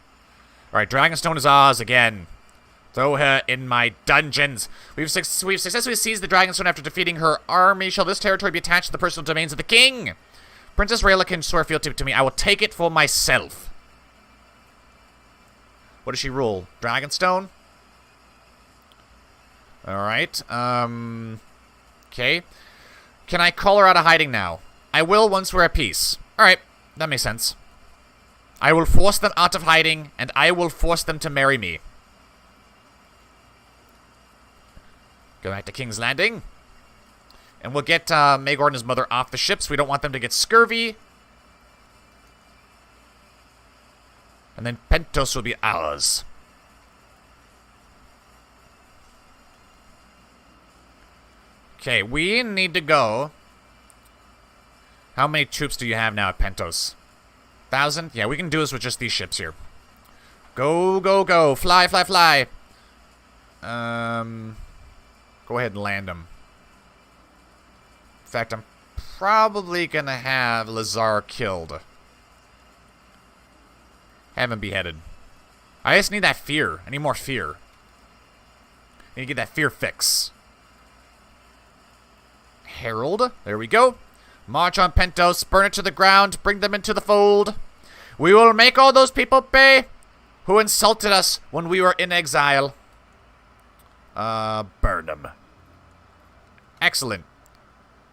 Alright, Dragonstone is ours again. Throw her in my dungeons. We've successfully seized the Dragonstone after defeating her army. Shall this territory be attached to the personal domains of the king? Princess Rayla can swear fealty to me. I will take it for myself. What does she rule? Dragonstone? Alright, okay. Can I call her out of hiding now? I will once we're at peace. Alright, that makes sense. I will force them out of hiding, and I will force them to marry me. Go back to King's Landing. And we'll get Maegor and his mother off the ships. We don't want them to get scurvy. And then Pentos will be ours. Okay, we need to go. How many troops do you have now at Pentos? 1,000? Yeah, we can do this with just these ships here. Go, go, go. Fly, fly, fly. Go ahead and land them. In fact, I'm probably going to have Lazar killed. Have him beheaded. I just need that fear. I need more fear. I need to get that fear fix. Herald. There we go. March on Pentos. Burn it to the ground. Bring them into the fold. We will make all those people pay who insulted us when we were in exile. Burn them. Excellent.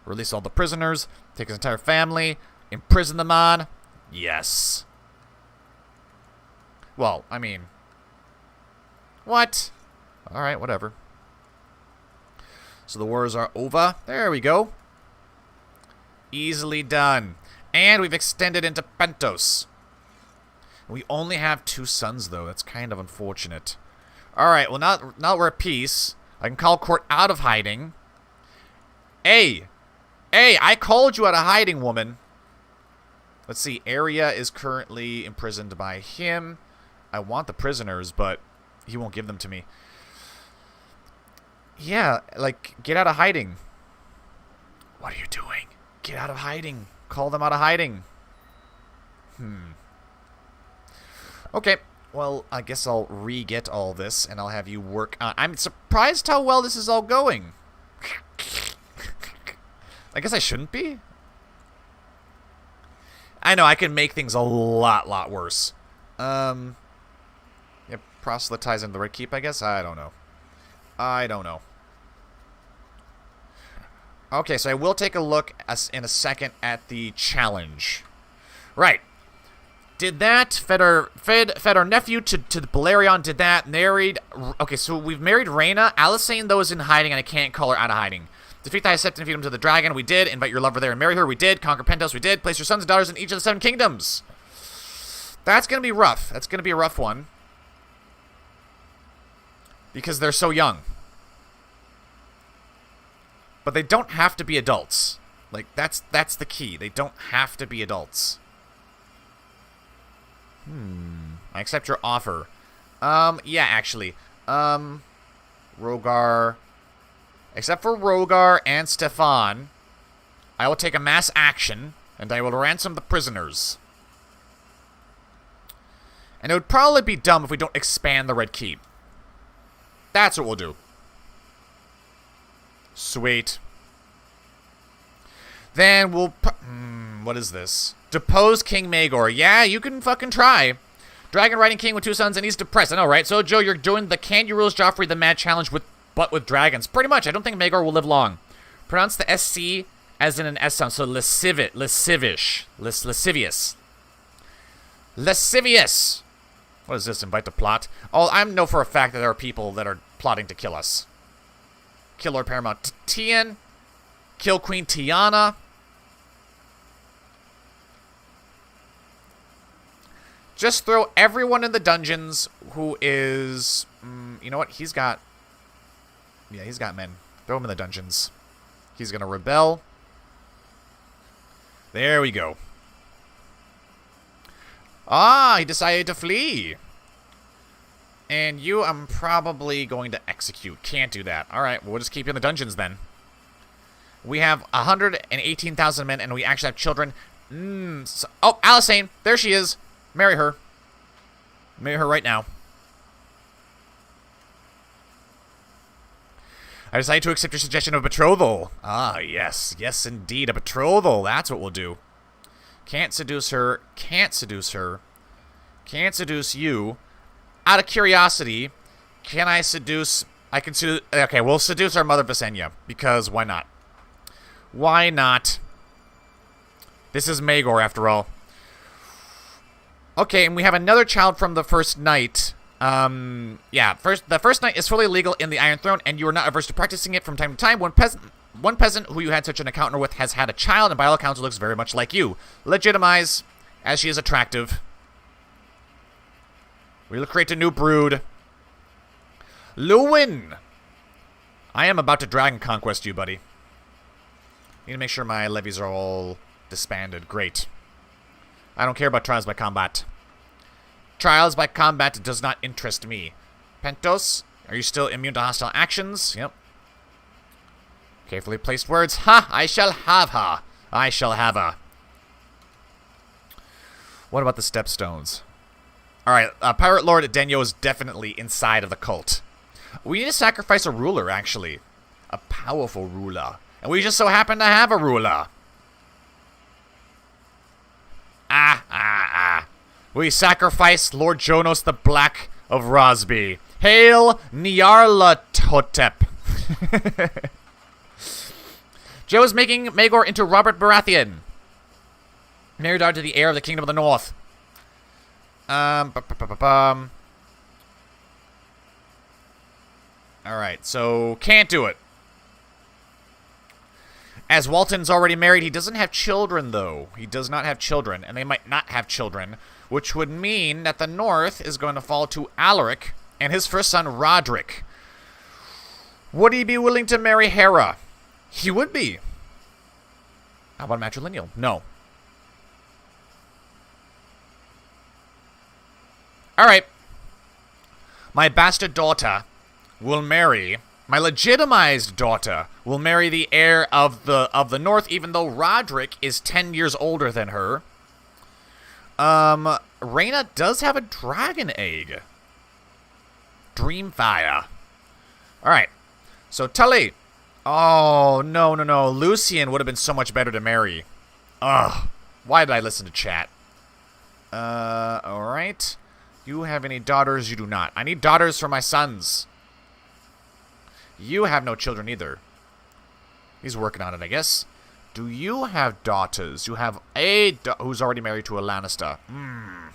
Release all the prisoners. Take his entire family. Imprison them on. Yes. Well, I mean. What? Alright, whatever. So the wars are over. There we go. Easily done. And we've extended into Pentos. We only have 2 sons, though. That's kind of unfortunate. Alright, well, now we're at peace. I can call court out of hiding. Hey! Hey, I called you out of hiding, woman. Let's see. Arya is currently imprisoned by him. I want the prisoners, but he won't give them to me. Yeah, like, get out of hiding. What are you doing? Get out of hiding. Call them out of hiding. Okay, well, I guess I'll re-get all this, and I'll have you work on... I'm surprised how well this is all going. I guess I shouldn't be. I know, I can make things a lot worse. Yeah, proselytize in the Red Keep, I guess? I don't know. Okay, so I will take a look in a second at the challenge. Right. Did that. Fed our nephew to the Balerion. Did that. Married. Okay, so we've married Rhaena. Alysanne, though, is in hiding, and I can't call her out of hiding. Defeat the High Septon and feed him to the dragon. We did. Invite your lover there and marry her. We did. Conquer Pentos. We did. Place your sons and daughters in each of the 7 kingdoms. That's going to be rough. That's going to be a rough one. Because they're so young. But they don't have to be adults. Like, that's the key. They don't have to be adults. I accept your offer. Yeah, actually. Rogar. Except for Rogar and Stefan, I will take a mass action, and I will ransom the prisoners. And it would probably be dumb if we don't expand the Red Keep. That's what we'll do. Sweet. Then we'll... what is this? Depose King Maegor. Yeah, you can fucking try. Dragon riding king with 2 sons, and he's depressed. I know, right? So, Joe, you're doing the Can You Rules Joffrey the Mad Challenge with dragons. Pretty much. I don't think Maegor will live long. Pronounce the SC as in an S sound. So, lascivious. Lascivious. What is this? Invite to plot? Oh, I know for a fact that there are people that are plotting to kill us. Kill Lord Paramount Tien. Kill Queen Tiana. Just throw everyone in the dungeons who is... you know what? He's got... Yeah, he's got men. Throw him in the dungeons. He's going to rebel. There we go. Ah, he decided to flee. And you, I'm probably going to execute. Can't do that. All right, well, we'll just keep you in the dungeons then. We have 118,000 men, and we actually have children. Oh, Alysanne, there she is. Marry her. Marry her right now. I decided to accept your suggestion of betrothal. Ah, yes. Yes, indeed. A betrothal. That's what we'll do. Can't seduce her. Can't seduce her. Can't seduce you. Out of curiosity, can I seduce... I can seduce... Okay, we'll seduce our mother Visenya. Because why not? Why not? This is Maegor, after all. Okay, and we have another child from the first night. Yeah, the first night is fully legal in the Iron Throne, and you are not averse to practicing it from time to time. One peasant who you had such an encounter with has had a child, and by all accounts looks very much like you. Legitimize, as she is attractive. We'll create a new brood. Luwin! I am about to dragon conquest you, buddy. Need to make sure my levies are all disbanded. Great. I don't care about trials by combat. Trials by combat does not interest me. Pentos, are you still immune to hostile actions? Yep. Carefully placed words. Ha! I shall have her. I shall have her. What about the stepstones? Alright, Pirate Lord Denyo is definitely inside of the cult. We need to sacrifice a ruler, actually. A powerful ruler. And we just so happen to have a ruler. We sacrifice Lord Jonas the Black of Rosby. Hail Nyarlathotep. Joe is making Maegor into Robert Baratheon. Married daughter to the heir of the Kingdom of the North. Alright, so can't do it. As Walton's already married, he doesn't have children, though. He does not have children, and they might not have children, which would mean that the North is going to fall to Alaric and his first son, Roderick. Would he be willing to marry Hera? He would be. How about matrilineal? No. Alright. My bastard daughter will marry My legitimized daughter will marry the heir of the North, even though Roderick is 10 years older than her. Rhaena does have a dragon egg. Dreamfire. Alright. So Tully. Oh, no. Lucian would have been so much better to marry. Ugh. Why did I listen to chat? Alright. You have any daughters? You do not. I need daughters for my sons. You have no children either. He's working on it, I guess. Do you have daughters? You have a who's already married to a Lannister. How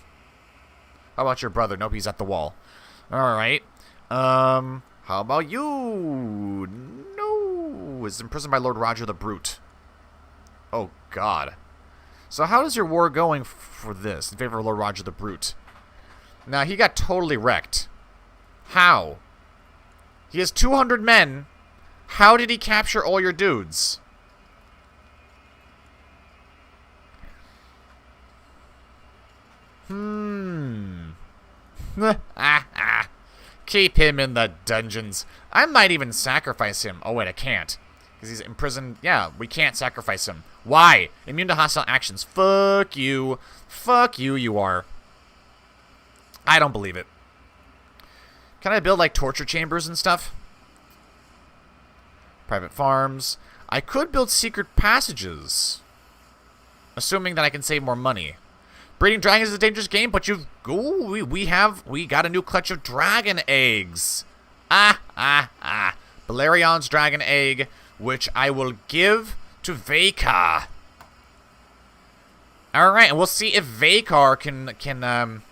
about your brother? Nope, he's at the wall. Alright. How about you? No. Is imprisoned by Lord Roger the Brute. Oh, God. So how is your war going for this? In favor of Lord Roger the Brute. Now, he got totally wrecked. How? He has 200 men. How did he capture all your dudes? Keep him in the dungeons. I might even sacrifice him. Oh, wait, I can't. Because he's imprisoned. Yeah, we can't sacrifice him. Why? Immune to hostile actions. Fuck you. Fuck you, you are. I don't believe it. Can I build, like, torture chambers and stuff? Private farms. I could build secret passages. Assuming that I can save more money. Breeding dragons is a dangerous game, but you've... Ooh, we got a new clutch of dragon eggs. Balerion's dragon egg, which I will give to Vhagar. Alright, and we'll see if Vhagar can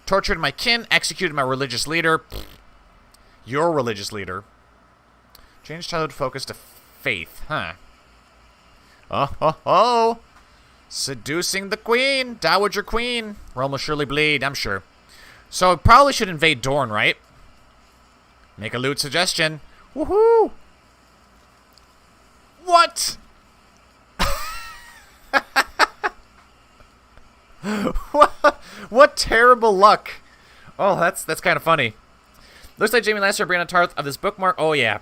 tortured my kin, executed my religious leader. Your religious leader. Change childhood focus to faith, huh? Oh. Seducing the queen. Dowager queen. Realm will surely bleed, I'm sure. So, probably should invade Dorne, right? Make a lewd suggestion. Woohoo! What? What terrible luck. Oh, that's kind of funny. Looks like Jaime Lannister and Brianna Tarth of this bookmark. Oh, yeah.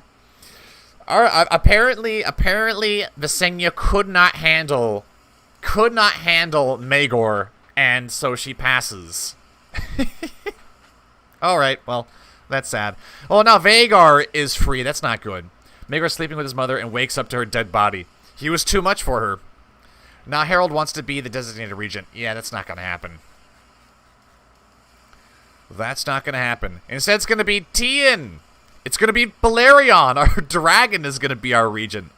Apparently, Visenya could not handle Maegor, and so she passes. Alright, well, that's sad. Oh, now Vhagar is free. That's not good. Maegor's sleeping with his mother and wakes up to her dead body. He was too much for her. Now Harold wants to be the designated regent. Yeah, that's not going to happen. That's not going to happen. Instead, it's going to be Tien. It's going to be Balerion. Our dragon is going to be our regent.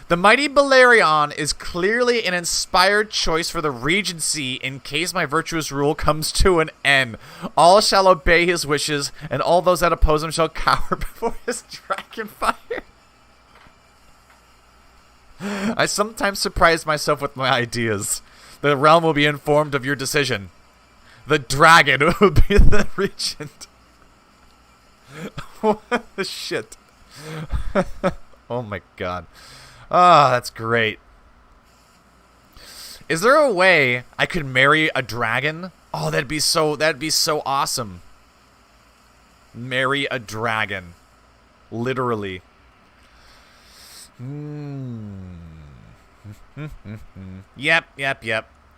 The mighty Balerion is clearly an inspired choice for the regency in case my virtuous rule comes to an end. All shall obey his wishes, and all those that oppose him shall cower before his dragon fire. I sometimes surprise myself with my ideas. The realm will be informed of your decision. The dragon will be the regent. What the shit? Oh my god. Ah, that's great. Is there a way I could marry a dragon? Oh, that'd be so awesome. Marry a dragon. Literally. Yep.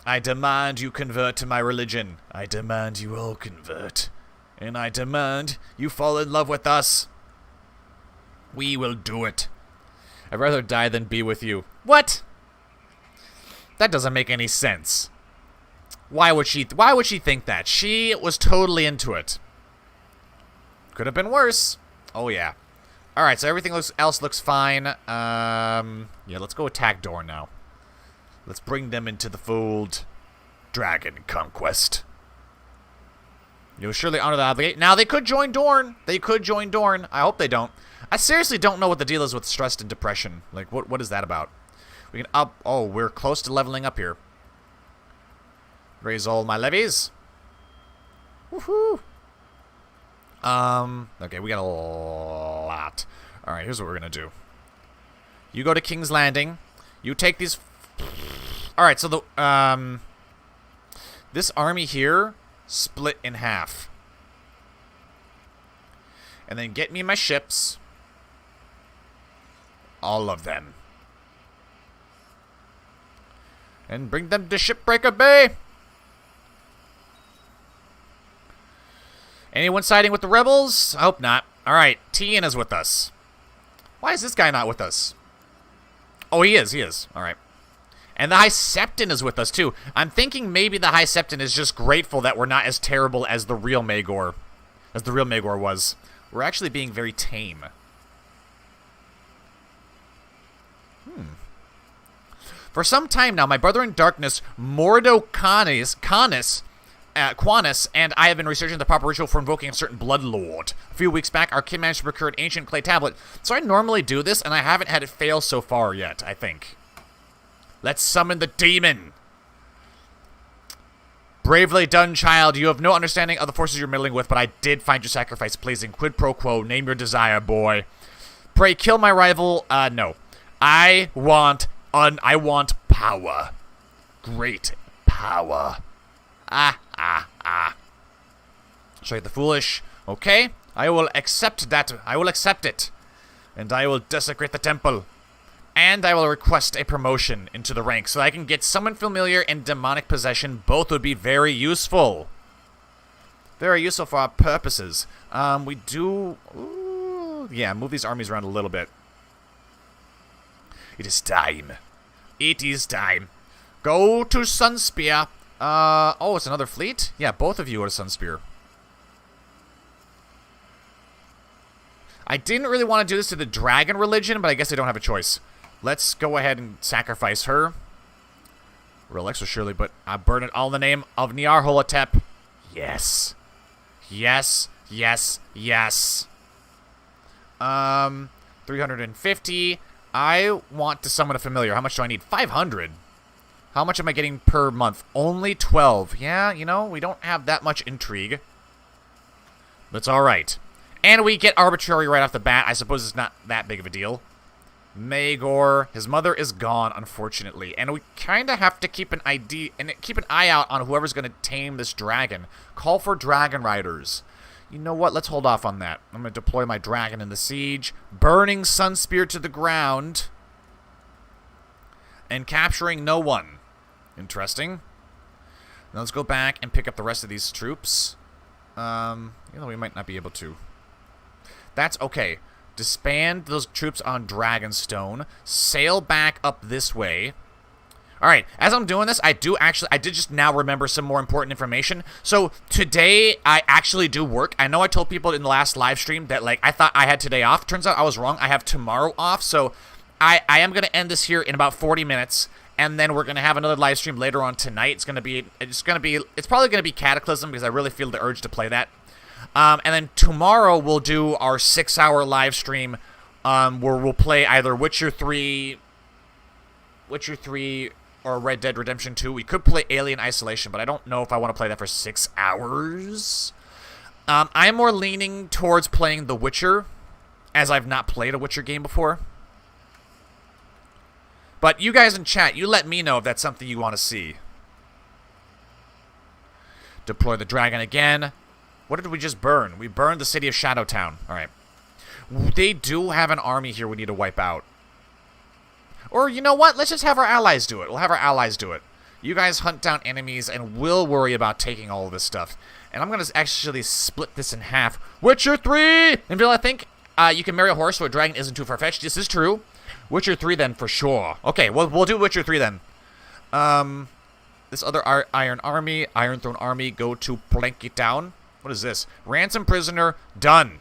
I demand you convert to my religion. I demand you all convert. And I demand you fall in love with us. We will do it. I'd rather die than be with you. What? That doesn't make any sense. Why would she think that? She was totally into it. Could have been worse. Oh yeah. Alright, so everything else looks fine. Yeah, let's go attack Dorne now. Let's bring them into the fold. Dragon conquest. You'll surely honor the obligation. Now, they could join Dorne. I hope they don't. I seriously don't know what the deal is with stress and depression. Like, what is that about? We can up... Oh, we're close to leveling up here. Raise all my levies. Woohoo! Okay, we got a lot. Alright, here's what we're gonna do. You go to King's Landing. You take these... Alright, so the... This army here, split in half. And then get me my ships. all of them. And bring them to Shipbreaker Bay. Anyone siding with the rebels? I hope not. Alright, Tien is with us. Why is this guy not with us? Oh, he is. Alright. And the High Septon is with us, too. I'm thinking maybe the High Septon is just grateful that we're not as terrible as the real Maegor. As the real Maegor was. We're actually being very tame. For some time now, my brother in darkness, Mordo Quanis, and I have been researching the proper ritual for invoking a certain blood lord. A few weeks back, our kid managed to procure an ancient clay tablet, so I normally do this, and I haven't had it fail so far yet, I think. Let's summon the demon. Bravely done, child. You have no understanding of the forces you're meddling with, but I did find your sacrifice pleasing. Quid pro quo. Name your desire, boy. Pray, kill my rival. No. I want power. Great power. Show you the foolish. Okay. I will accept that. I will accept it. And I will desecrate the temple. And I will request a promotion into the ranks so I can get Summon Familiar and Demonic Possession. Both would be very useful. Very useful for our purposes. We do... Ooh, yeah, move these armies around a little bit. It is time. It is time. Go to Sunspear. Oh, it's another fleet? Yeah, both of you go to Sunspear. I didn't really want to do this to the dragon religion, but I guess I don't have a choice. Let's go ahead and sacrifice her. Real extra surely, but I burn it all in the name of Nyarlathotep. Yes. Yes. Yes. Yes. 350. I want to summon a familiar. How much do I need? 500. How much am I getting per month? Only 12. Yeah, you know, we don't have that much intrigue. That's alright. And we get arbitrary right off the bat. I suppose it's not that big of a deal. Maegor, his mother is gone, unfortunately, and we kind of have to keep an eye out on whoever's going to tame this dragon. Call for dragon riders. You know what? Let's hold off on that. I'm going to deploy my dragon in the siege, burning Sunspear to the ground, and capturing no one. Interesting. Now let's go back and pick up the rest of these troops. You know, we might not be able to. That's okay. Disband those troops on Dragonstone. Sail back up this way. Alright, as I'm doing this, I did just now remember some more important information. So, today, I actually do work. I know I told people in the last live stream that, like, I thought I had today off. Turns out I was wrong. I have tomorrow off. So, I am going to end this here in about 40 minutes. And then we're going to have another live stream later on tonight. It's probably going to be Cataclysm because I really feel the urge to play that. And then tomorrow we'll do our 6-hour live stream where we'll play either Witcher 3 or Red Dead Redemption 2. We could play Alien Isolation, but I don't know if I want to play that for 6 hours. I'm more leaning towards playing The Witcher, as I've not played a Witcher game before. But you guys in chat, you let me know if that's something you want to see. Deploy the dragon again. What did we just burn? We burned the city of Shadowtown. Alright. They do have an army here we need to wipe out. Or, you know what? Let's just have our allies do it. We'll have our allies do it. You guys hunt down enemies, and we'll worry about taking all of this stuff. And I'm going to actually split this in half. Witcher 3! And Bill, I think you can marry a horse so a dragon isn't too far-fetched. This is true. Witcher 3 then, for sure. Okay, we'll do Witcher 3 then. This other Iron Throne army, go to plank it down. What is this? Ransom prisoner, done.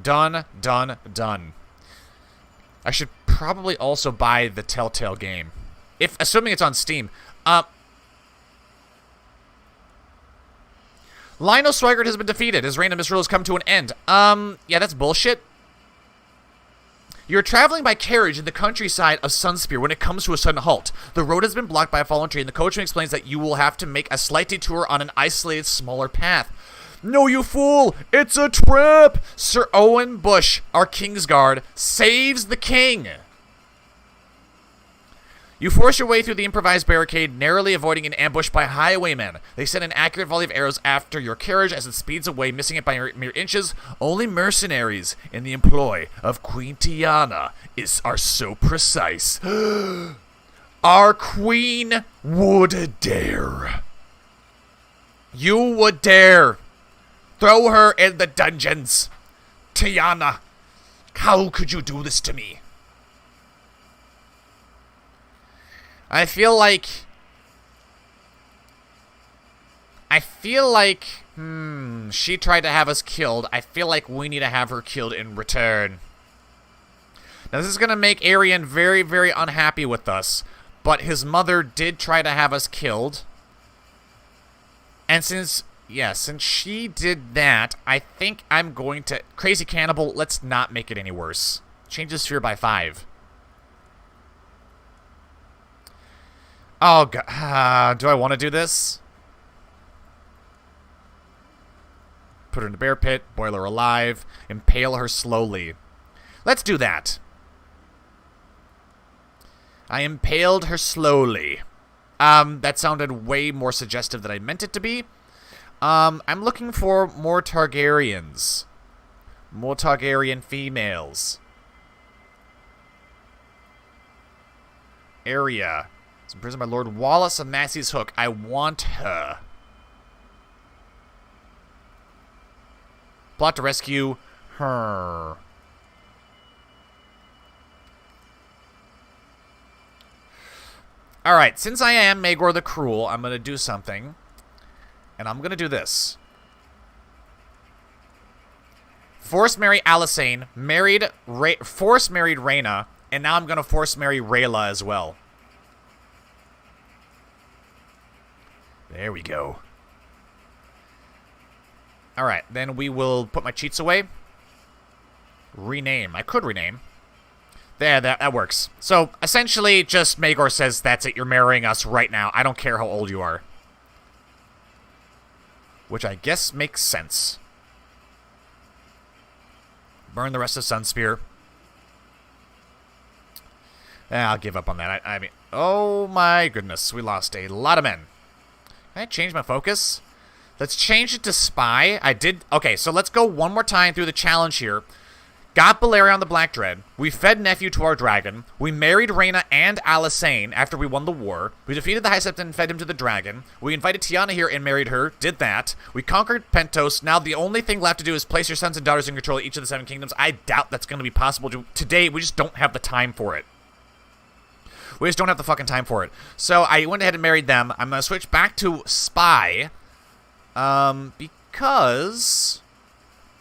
Done, done, done. I should probably also buy the Telltale game. Assuming it's on Steam. Lionel Swigert has been defeated. His reign of misrule has come to an end. Yeah, that's bullshit. You're traveling by carriage in the countryside of Sunspear when it comes to a sudden halt. The road has been blocked by a fallen tree, and the coachman explains that you will have to make a slight detour on an isolated, smaller path. No, you fool! It's a trap! Sir Owen Bush, our Kingsguard, saves the king. You force your way through the improvised barricade, narrowly avoiding an ambush by highwaymen. They send an accurate volley of arrows after your carriage as it speeds away, missing it by mere inches. Only mercenaries in the employ of Queen Tiana are so precise. Our queen would dare. You would dare. Throw her in the dungeons. Tiana, how could you do this to me? I feel like, she tried to have us killed. I feel like we need to have her killed in return. Now, this is going to make Aerion very, very unhappy with us, but his mother did try to have us killed. And since she did that, I think I'm going to... Crazy Cannibal, let's not make it any worse. Change the sphere by 5. Oh, God. Do I want to do this? Put her in the bear pit, boil her alive, impale her slowly. Let's do that. I impaled her slowly. That sounded way more suggestive than I meant it to be. I'm looking for more Targaryens. More Targaryen females. Area. It's imprisoned by Lord Wallace of Massey's Hook. I want her. Plot to rescue her. Alright, since I am Maegor the Cruel, I'm going to do something. And I'm going to do this. Force marry Alysanne, force married Rhaena, and now I'm going to force marry Rhaela as well. There we go. Alright, then we will put my cheats away. Rename. I could rename. There, that works. So, essentially, just Maegor says, that's it, you're marrying us right now. I don't care how old you are. Which I guess makes sense. Burn the rest of Sunspear. I'll give up on that. I mean, oh my goodness, we lost a lot of men. Can I change my focus? Let's change it to Spy. Okay, so let's go one more time through the challenge here. Got Balerion the Black Dread. We fed Nephew to our dragon. We married Rhaena and Alysanne after we won the war. We defeated the High Septon and fed him to the dragon. We invited Tiana here and married her. Did that. We conquered Pentos. Now the only thing left to do is place your sons and daughters in control of each of the 7 kingdoms. I doubt that's going to be possible today. We just don't have the time for it. We just don't have the fucking time for it. So I went ahead and married them. I'm going to switch back to Spy. Because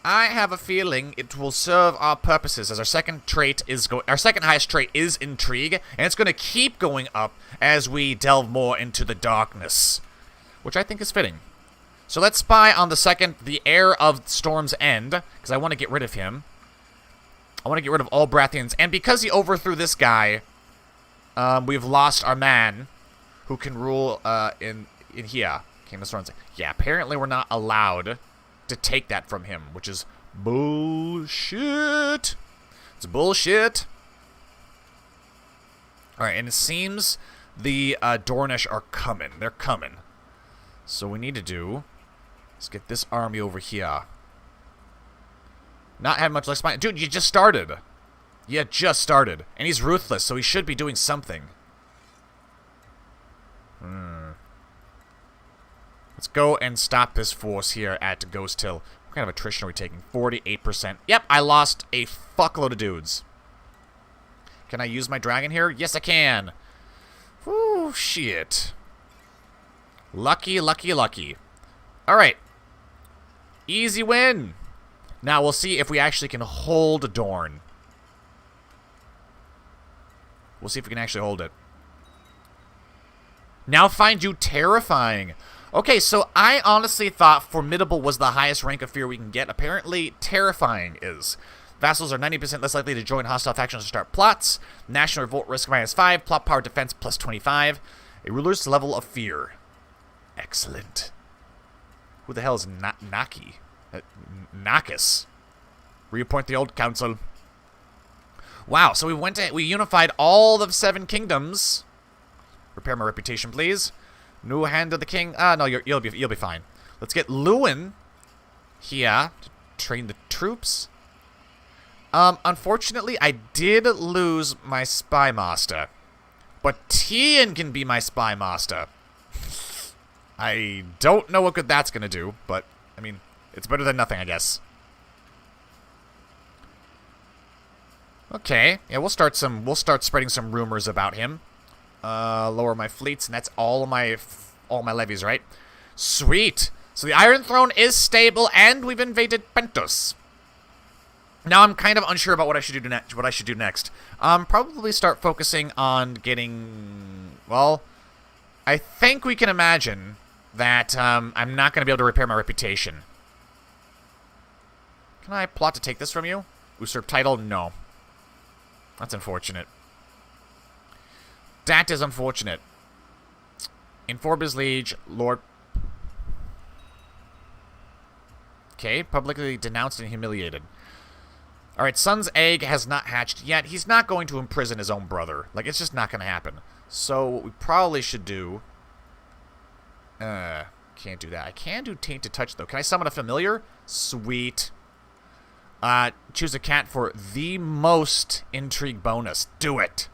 I have a feeling it will serve our purposes, as our second highest trait is Intrigue, and it's going to keep going up as we delve more into the darkness, which I think is fitting. So let's spy on the heir of Storm's End, because I want to get rid of him. I want to get rid of all Baratheons, and because he overthrew this guy, we've lost our man who can rule in here. King of Storm's End. Yeah, apparently we're not allowed to take that from him, which is bullshit. It's bullshit. Alright, and it seems the Dornish are coming. They're coming. So we need to do... Let's get this army over here. Not have much less spine. Dude, you just started. You just started. And he's ruthless, so he should be doing something. Let's go and stop this force here at Ghost Hill. What kind of attrition are we taking? 48%. Yep, I lost a fuckload of dudes. Can I use my dragon here? Yes, I can. Whew, shit. Lucky, lucky, lucky. Alright. Easy win. Now, we'll see if we actually can hold Dorne. We'll see if we can actually hold it. Now find you terrifying. Okay, so I honestly thought Formidable was the highest rank of fear we can get. Apparently, Terrifying is. Vassals are 90% less likely to join hostile factions or start plots. National Revolt risk -5. Plot power defense +25. A ruler's level of fear. Excellent. Who the hell is Naki? Nakus. Reappoint the old council. Wow, so we unified all the 7 kingdoms. Repair my reputation, please. New hand of the king. No, you'll be fine. Let's get Lewin here to train the troops. Unfortunately, I did lose my spy master, but Tien can be my spy master. I don't know what good that's gonna do, but I mean, it's better than nothing, I guess. Okay, yeah, we'll start spreading some rumors about him. Lower my fleets, and that's all my levies, right? Sweet. So the Iron Throne is stable, and we've invaded Pentos. Now I'm kind of unsure about what I should do next. Probably start focusing on getting. Well, I think we can imagine that I'm not going to be able to repair my reputation. Can I plot to take this from you? Usurp title? No. That's unfortunate. That is unfortunate. In Forbes Liege, Lord... Okay, publicly denounced and humiliated. Alright, Son's egg has not hatched yet. He's not going to imprison his own brother. Like, it's just not going to happen. So, what we probably should do... can't do that. I can do Tainted Touch, though. Can I summon a familiar? Sweet. Choose a cat for the most intrigue bonus. Do it.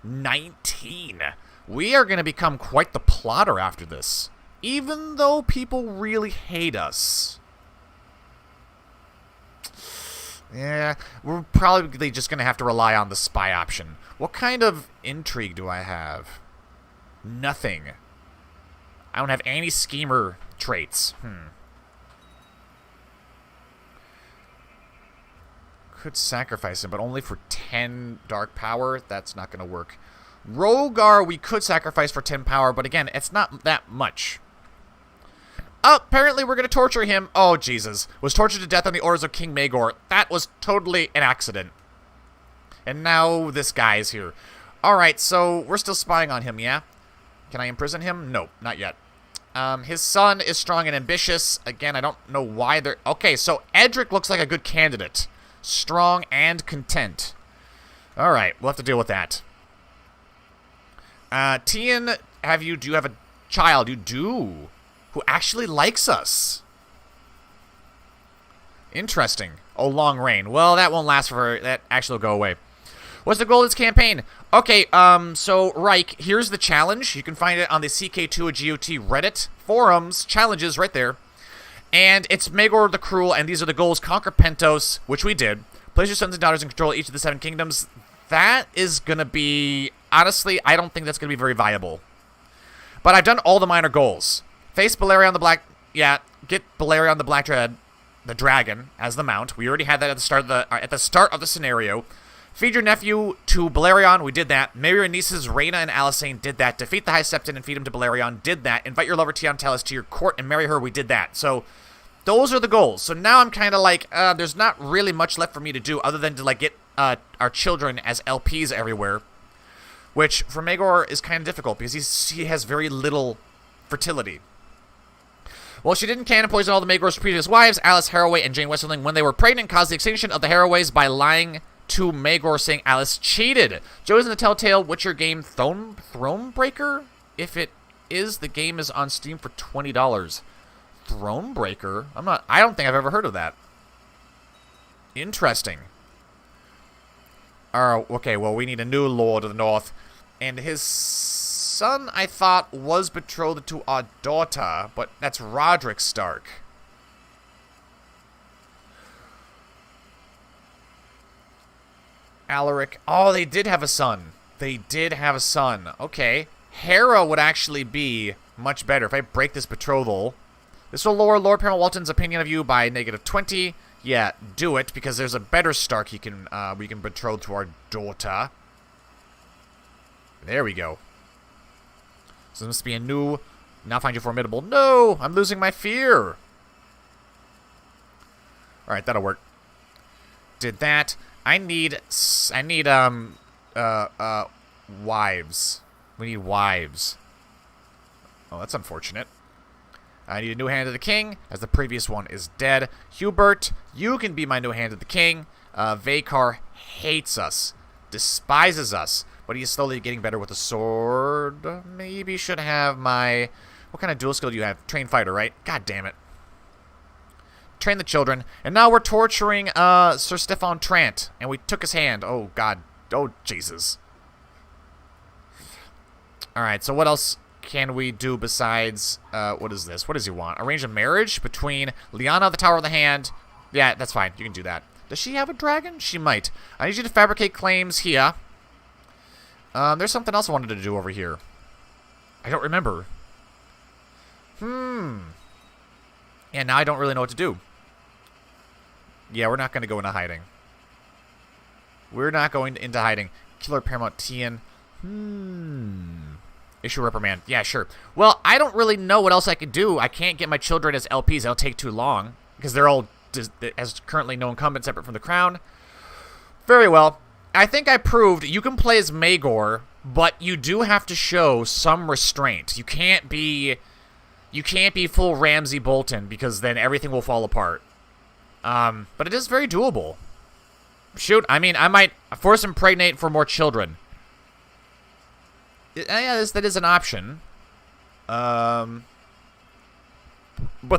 19. We are going to become quite the plotter after this. Even though people really hate us. Yeah, we're probably just going to have to rely on the spy option. What kind of intrigue do I have? Nothing. I don't have any schemer traits. Could sacrifice him, but only for 10 dark power. That's not going to work. Rogar we could sacrifice for 10 power, but again, it's not that much. Oh, apparently we're going to torture him. Oh, Jesus. Was tortured to death on the orders of King Maegor. That was totally an accident. And now this guy is here. Alright, so we're still spying on him, yeah? Can I imprison him? No, not yet. His son is strong and ambitious. Again, I don't know why they're... Okay, so Edric looks like a good candidate. Strong and content. Alright, we'll have to deal with that. Tien, do you have a child? You do. Who actually likes us. Interesting. Oh, long reign. Well, that won't last for... That actually will go away. What's the goal of this campaign? Okay, so, Reich, here's the challenge. You can find it on the CK2 AGOT Reddit forums. Challenges right there. And it's Maegor the Cruel, and these are the goals. Conquer Pentos, which we did. Place your sons and daughters in control of each of the 7 kingdoms. That is going to be... Honestly, I don't think that's going to be very viable. But I've done all the minor goals. Face Balerion the Black... Yeah, get Balerion the Black Dread, the dragon, as the mount. We already had that at the start of the scenario. Feed your nephew to Balerion. We did that. Marry your nieces, Rhaena and Alysanne. Did that. Defeat the High Septon and feed him to Balerion. Did that. Invite your lover Tion Talis to your court and marry her. We did that. So... Those are the goals. So now I'm kind of like, there's not really much left for me to do other than to, like, get our children as LPs everywhere. Which, for Maegor, is kind of difficult because he has very little fertility. Well, she didn't cannon poison all the Maegor's previous wives, Alice Harroway and Jane Westerling, when they were pregnant, caused the extinction of the Harroways by lying to Maegor, saying Alice cheated. Joe is in the Telltale Witcher game Thronebreaker? If it is, the game is on Steam for $20. Thronebreaker? I don't think I've ever heard of that. Interesting. Okay, well, we need a new Lord of the North. And his son, I thought, was betrothed to our daughter, but that's Roderick Stark. Alaric. Oh, they did have a son. They did have a son. Okay. Hera would actually be much better if I break this betrothal. This will lower Lord Paramount Walton's opinion of you by -20. Yeah, do it, because there's a better Stark we can betroth to our daughter. There we go. So this must be a new... Now find you formidable. No! I'm losing my fear! Alright, that'll work. Did that. I need wives. We need wives. Oh, that's unfortunate. I need a new hand of the king, as the previous one is dead. Hubert, you can be my new hand of the king. Vakar hates us, despises us, But he's slowly getting better with the sword. Maybe should have my... What kind of dual skill do you have? Train fighter, right? God damn it. Train the children. And now we're torturing Sir Stefan Trant. And we took his hand. Oh, God. Oh, Jesus. Alright, so what else can we do besides... what is this? What does he want? Arrange a marriage between Lyanna of the Tower of the Hand. Yeah, that's fine. You can do that. Does she have a dragon? She might. I need you to fabricate claims here. There's something else I wanted to do over here. I don't remember. Yeah, now I don't really know what to do. Yeah, we're not going to go into hiding. We're not going into hiding. Killer Paramount Tian. Issue reprimand. Yeah, sure. Well, I don't really know what else I could do. I can't get my children as LPs. That'll take too long. Because they're all, as currently no incumbent, separate from the crown. Very well. I think I proved you can play as Maegor, but you do have to show some restraint. You can't be full Ramsay Bolton, because then everything will fall apart. But it is very doable. Shoot, I mean, I might force impregnate for more children. Yeah, that is an option. But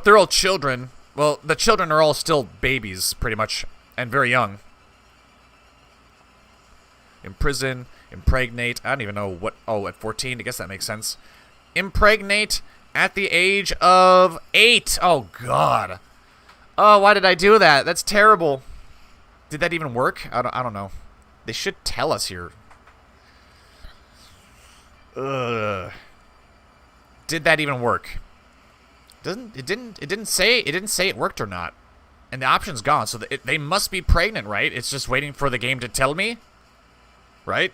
they're all children. Well, the children are all still babies, pretty much, and very young. Imprison, impregnate. I don't even know what... Oh, at 14? I guess that makes sense. Impregnate at the age of 8. Oh, God. Oh, why did I do that? That's terrible. Did that even work? I don't know. They should tell us here. Ugh. Did that even work? It didn't say it worked or not. And the option's gone, so they must be pregnant, right? It's just waiting for the game to tell me. Right?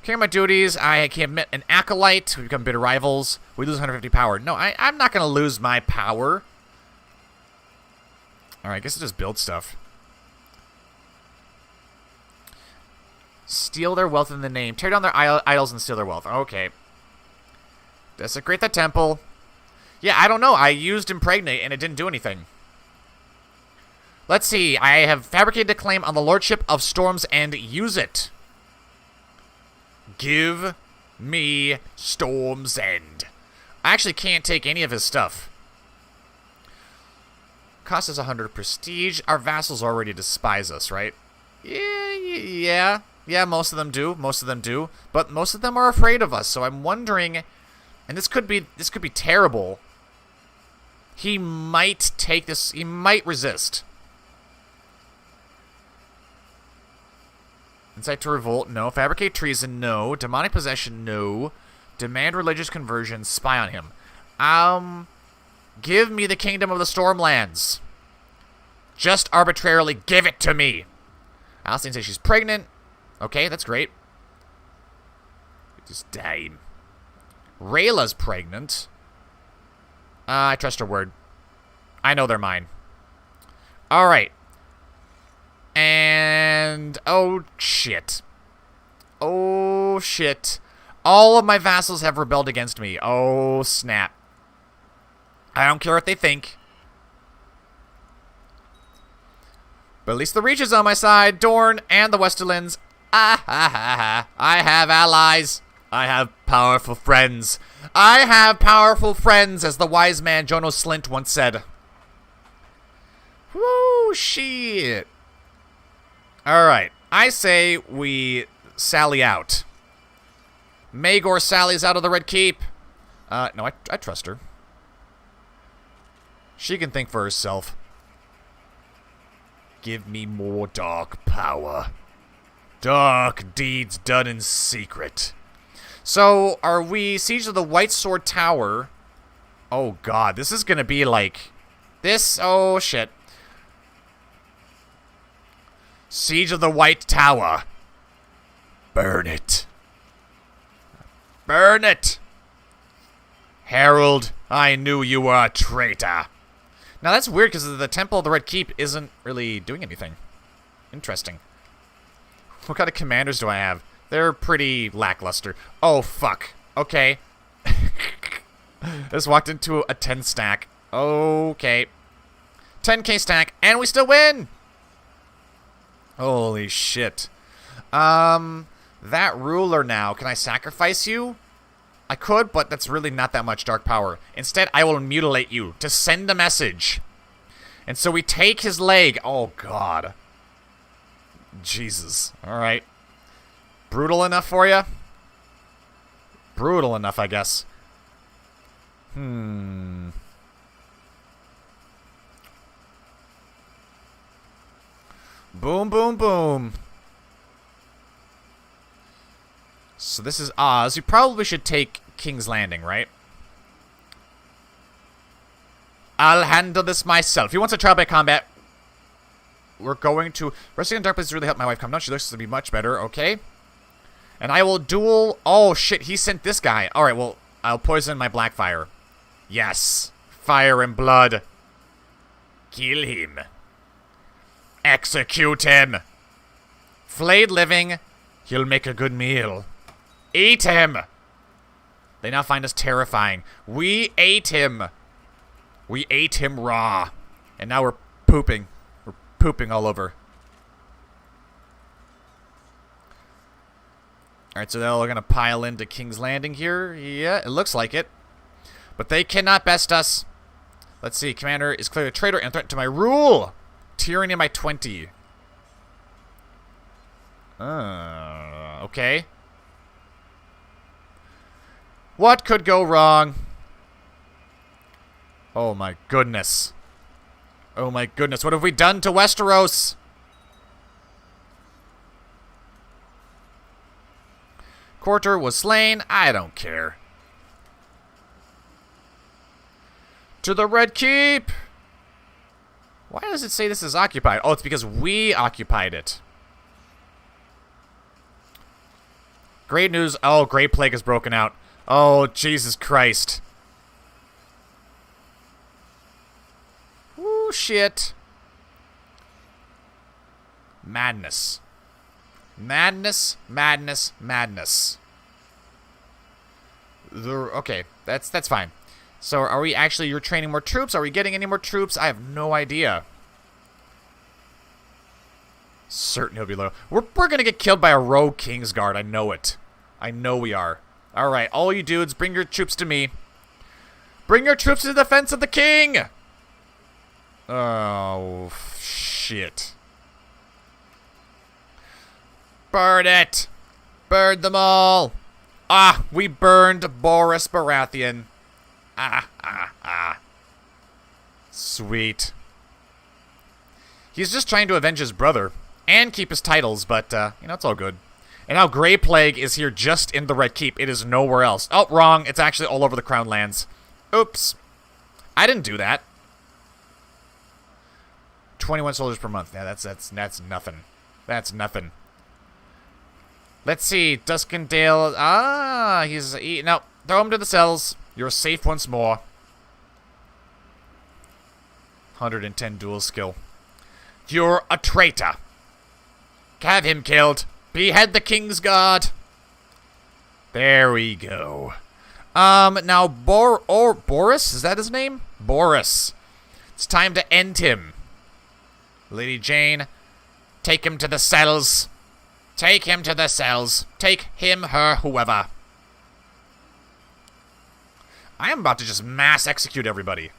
Carry my duties. I can admit an acolyte. We become bitter rivals. We lose 150 power. No, I'm not going to lose my power. Alright, I guess I'll just build stuff. Steal their wealth in the name. Tear down their idols and steal their wealth. Okay. Desecrate the temple. Yeah, I don't know. I used impregnate and it didn't do anything. Let's see. I have fabricated a claim on the Lordship of Storm's End. Use it. Give me Storm's End. I actually can't take any of his stuff. Cost us 100 prestige. Our vassals already despise us, right? Yeah. Yeah, most of them do. Most of them do. But most of them are afraid of us. So I'm wondering, and this could be terrible. He might take this. He might resist. Incite to revolt, no. Fabricate treason, no. Demonic possession, no. Demand religious conversion, spy on him. Give me the kingdom of the Stormlands. Just arbitrarily give it to me. Alcine says she's pregnant. Okay, that's great. Just die. Rayla's pregnant. I trust her word. I know they're mine. Alright. And... oh, shit. Oh, shit. All of my vassals have rebelled against me. Oh, snap. I don't care what they think. But at least the Reach is on my side. Dorne and the Westerlands. Ah, ha, ha, ha. I have allies. I have powerful friends. I have powerful friends, as the wise man Jono Slint once said. Woo, shit. Alright, I say we sally out. Maegor sallies out of the Red Keep. No, I trust her. She can think for herself. Give me more dark power. Dark deeds done in secret. So, are we Siege of the White Sword Tower? Oh god, this is gonna be like... this, oh shit. Siege of the White Tower. Burn it. Burn it. Harold, I knew you were a traitor. Now that's weird because the Temple of the Red Keep isn't really doing anything. Interesting. What kind of commanders do I have? They're pretty lackluster. Oh, fuck. Okay. Just walked into a 10 stack. Okay. 10k stack, and we still win! Holy shit. That ruler now, can I sacrifice you? I could, but that's really not that much dark power. Instead, I will mutilate you to send a message. And so we take his leg. Oh, God. Jesus. Alright. Brutal enough for you? Brutal enough, I guess. Boom, boom, boom. So this is Oz. You probably should take King's Landing, right? I'll handle this myself. He wants a trial by combat. We're going to... Resting in Dark Place really helped my wife calm down. She looks to be much better. Okay. And I will duel... Oh, shit. He sent this guy. Alright, well, I'll poison my Blackfire. Yes. Fire and blood. Kill him. Execute him. Flayed living. He'll make a good meal. Eat him. They now find us terrifying. We ate him. We ate him raw. And now we're pooping. We're pooping all over. Alright, so they're all going to pile into King's Landing here. Yeah, it looks like it. But they cannot best us. Let's see. Commander is clearly a traitor and a threat to my rule. Tyranny by 20. Okay. What could go wrong? Oh my goodness. Oh my goodness. What have we done to Westeros? Quarter was slain. I don't care. To the Red Keep. Why does it say this is occupied? Oh, it's because we occupied it. Great news. Oh, Great Plague has broken out. Oh, Jesus Christ. Ooh, shit. Madness. Madness, madness, madness. Okay, that's fine. So, are we actually, you're training more troops? Are we getting any more troops? I have no idea. Certain he'll be low. We're gonna get killed by a rogue Kingsguard. I know it. I know we are. Alright, all you dudes, bring your troops to me. Bring your troops to the defense of the king! Oh, shit. Burn it! Burn them all! Ah, we burned Boris Baratheon. Sweet. He's just trying to avenge his brother and keep his titles, but, you know, it's all good. And now Grey Plague is here just in the Red Keep. It is nowhere else. Oh, wrong. It's actually all over the Crown Lands. Oops. I didn't do that. 21 soldiers per month. Yeah, that's nothing. That's nothing. Let's see. Duskendale. Ah, he's... No, throw him to the cells. You're safe once more. 110 dual skill. You're a traitor. Have him killed. Behead the Kingsguard. There we go. Now Boris, is that his name? Boris. It's time to end him. Lady Jane, take him to the cells. Take him to the cells. Take him, her, whoever. I am about to just mass execute everybody.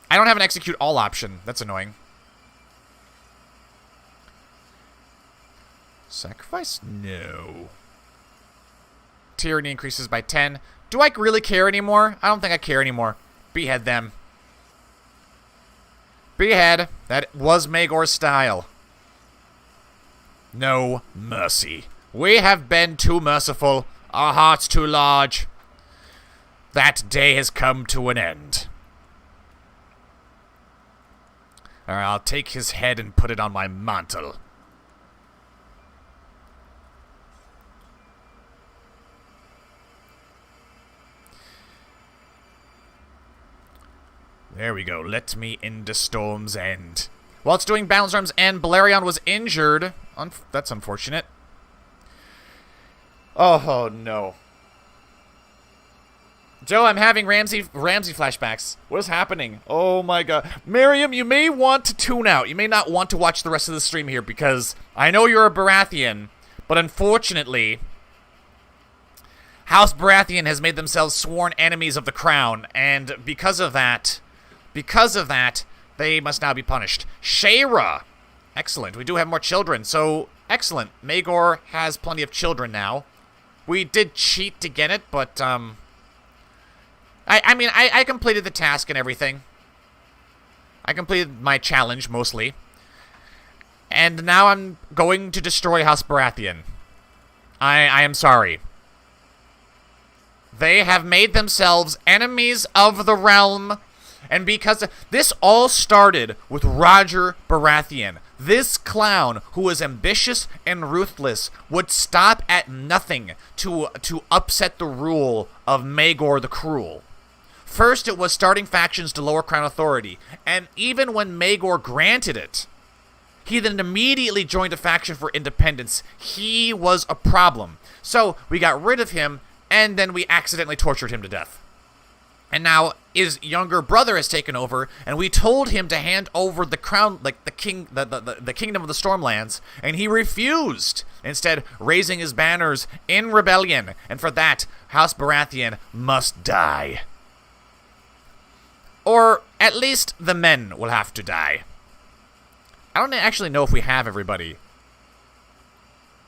I don't have an execute all option. That's annoying. Sacrifice? No. Tyranny increases by 10. Do I really care anymore? I don't think I care anymore. Behead them. Behead. That was Maegor's style. No mercy. We have been too merciful. Our hearts too large. That day has come to an end. Alright, I'll take his head and put it on my mantle. There we go. Let me into Storm's End. While it's doing Balance Arms and Balerion was injured. That's unfortunate. Oh, no. Joe, I'm having Ramsay flashbacks. What is happening? Oh my god. Miriam, you may want to tune out. You may not want to watch the rest of the stream here because I know you're a Baratheon, but unfortunately, House Baratheon has made themselves sworn enemies of the crown, and because of that, they must now be punished. Shayra! Excellent. We do have more children, so excellent. Maegor has plenty of children now. We did cheat to get it, but, I mean, I completed the task and everything. I completed my challenge, mostly. And now I'm going to destroy House Baratheon. I am sorry. They have made themselves enemies of the realm. And because this all started with Roger Baratheon. This clown, who was ambitious and ruthless, would stop at nothing to upset the rule of Maegor the Cruel. First, it was starting factions to lower crown authority, and even when Maegor granted it, he then immediately joined a faction for independence. He was a problem. So, we got rid of him, and then we accidentally tortured him to death. And now his younger brother has taken over, and we told him to hand over the crown, like the kingdom of the Stormlands, and he refused, instead raising his banners in rebellion. And for that, House Baratheon must die. Or at least the men will have to die. I don't actually know if we have everybody.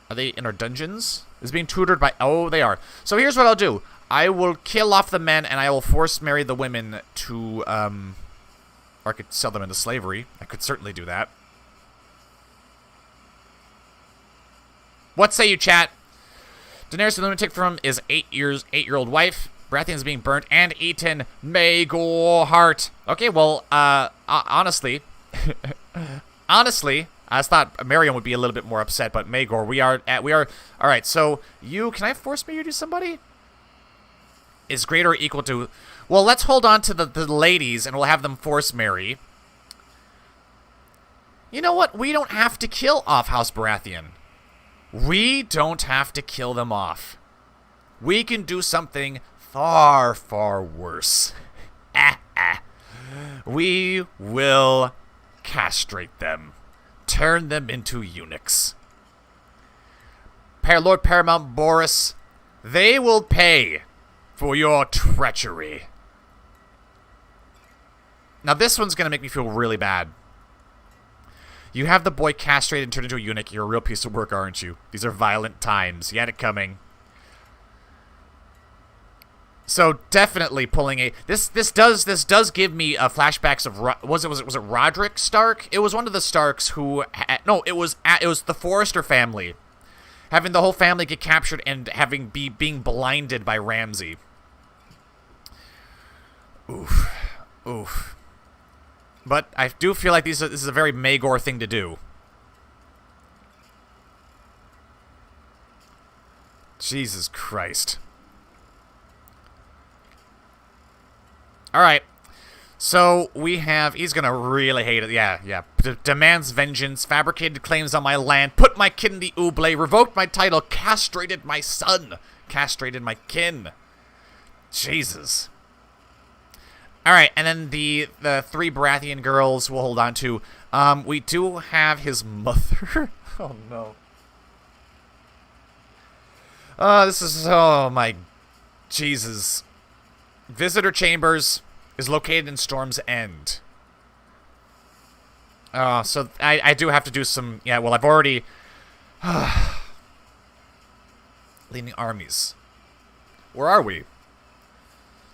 Are they in our dungeons? Is being tutored by... Oh, they are. So here's what I'll do. I will kill off the men, and I will force marry the women to, or I could sell them into slavery. I could certainly do that. What say you, chat? Daenerys the lunatic from is 8-year-old wife. Baratheon is being burnt and eaten. Maegor heart. Okay, well, honestly, I thought Miriam would be a little bit more upset, but Maegor, we are. All right. So can I force marry to somebody? Is greater or equal to? Well, let's hold on to the ladies, and we'll have them force marry. You know what? We don't have to kill off House Baratheon. We don't have to kill them off. We can do something far, far worse. We will castrate them. Turn them into eunuchs. Lord Paramount Boris, they will pay for your treachery. Now this one's gonna make me feel really bad. You have the boy castrated and turned into a eunuch. You're a real piece of work, aren't you? These are violent times. You had it coming. So definitely pulling a this does give me flashbacks of was it Roderick Stark? It was one of the Starks who no, it was the Forrester family, having the whole family get captured and being blinded by Ramsay. Oof. But I do feel like this is a very Maegor thing to do. Jesus Christ. Alright. So, we have... He's gonna really hate it. Yeah. Demands vengeance. Fabricated claims on my land. Put my kin in the oubliette. Revoked my title. Castrated my son. Castrated my kin. Jesus. Alright, and then the 3 Baratheon girls we'll hold on to. We do have his mother. Oh, no. This is... Oh, my... Jesus. Visitor Chambers is located in Storm's End. So I do have to do some... Yeah, well, I've already... Leading armies. Where are we?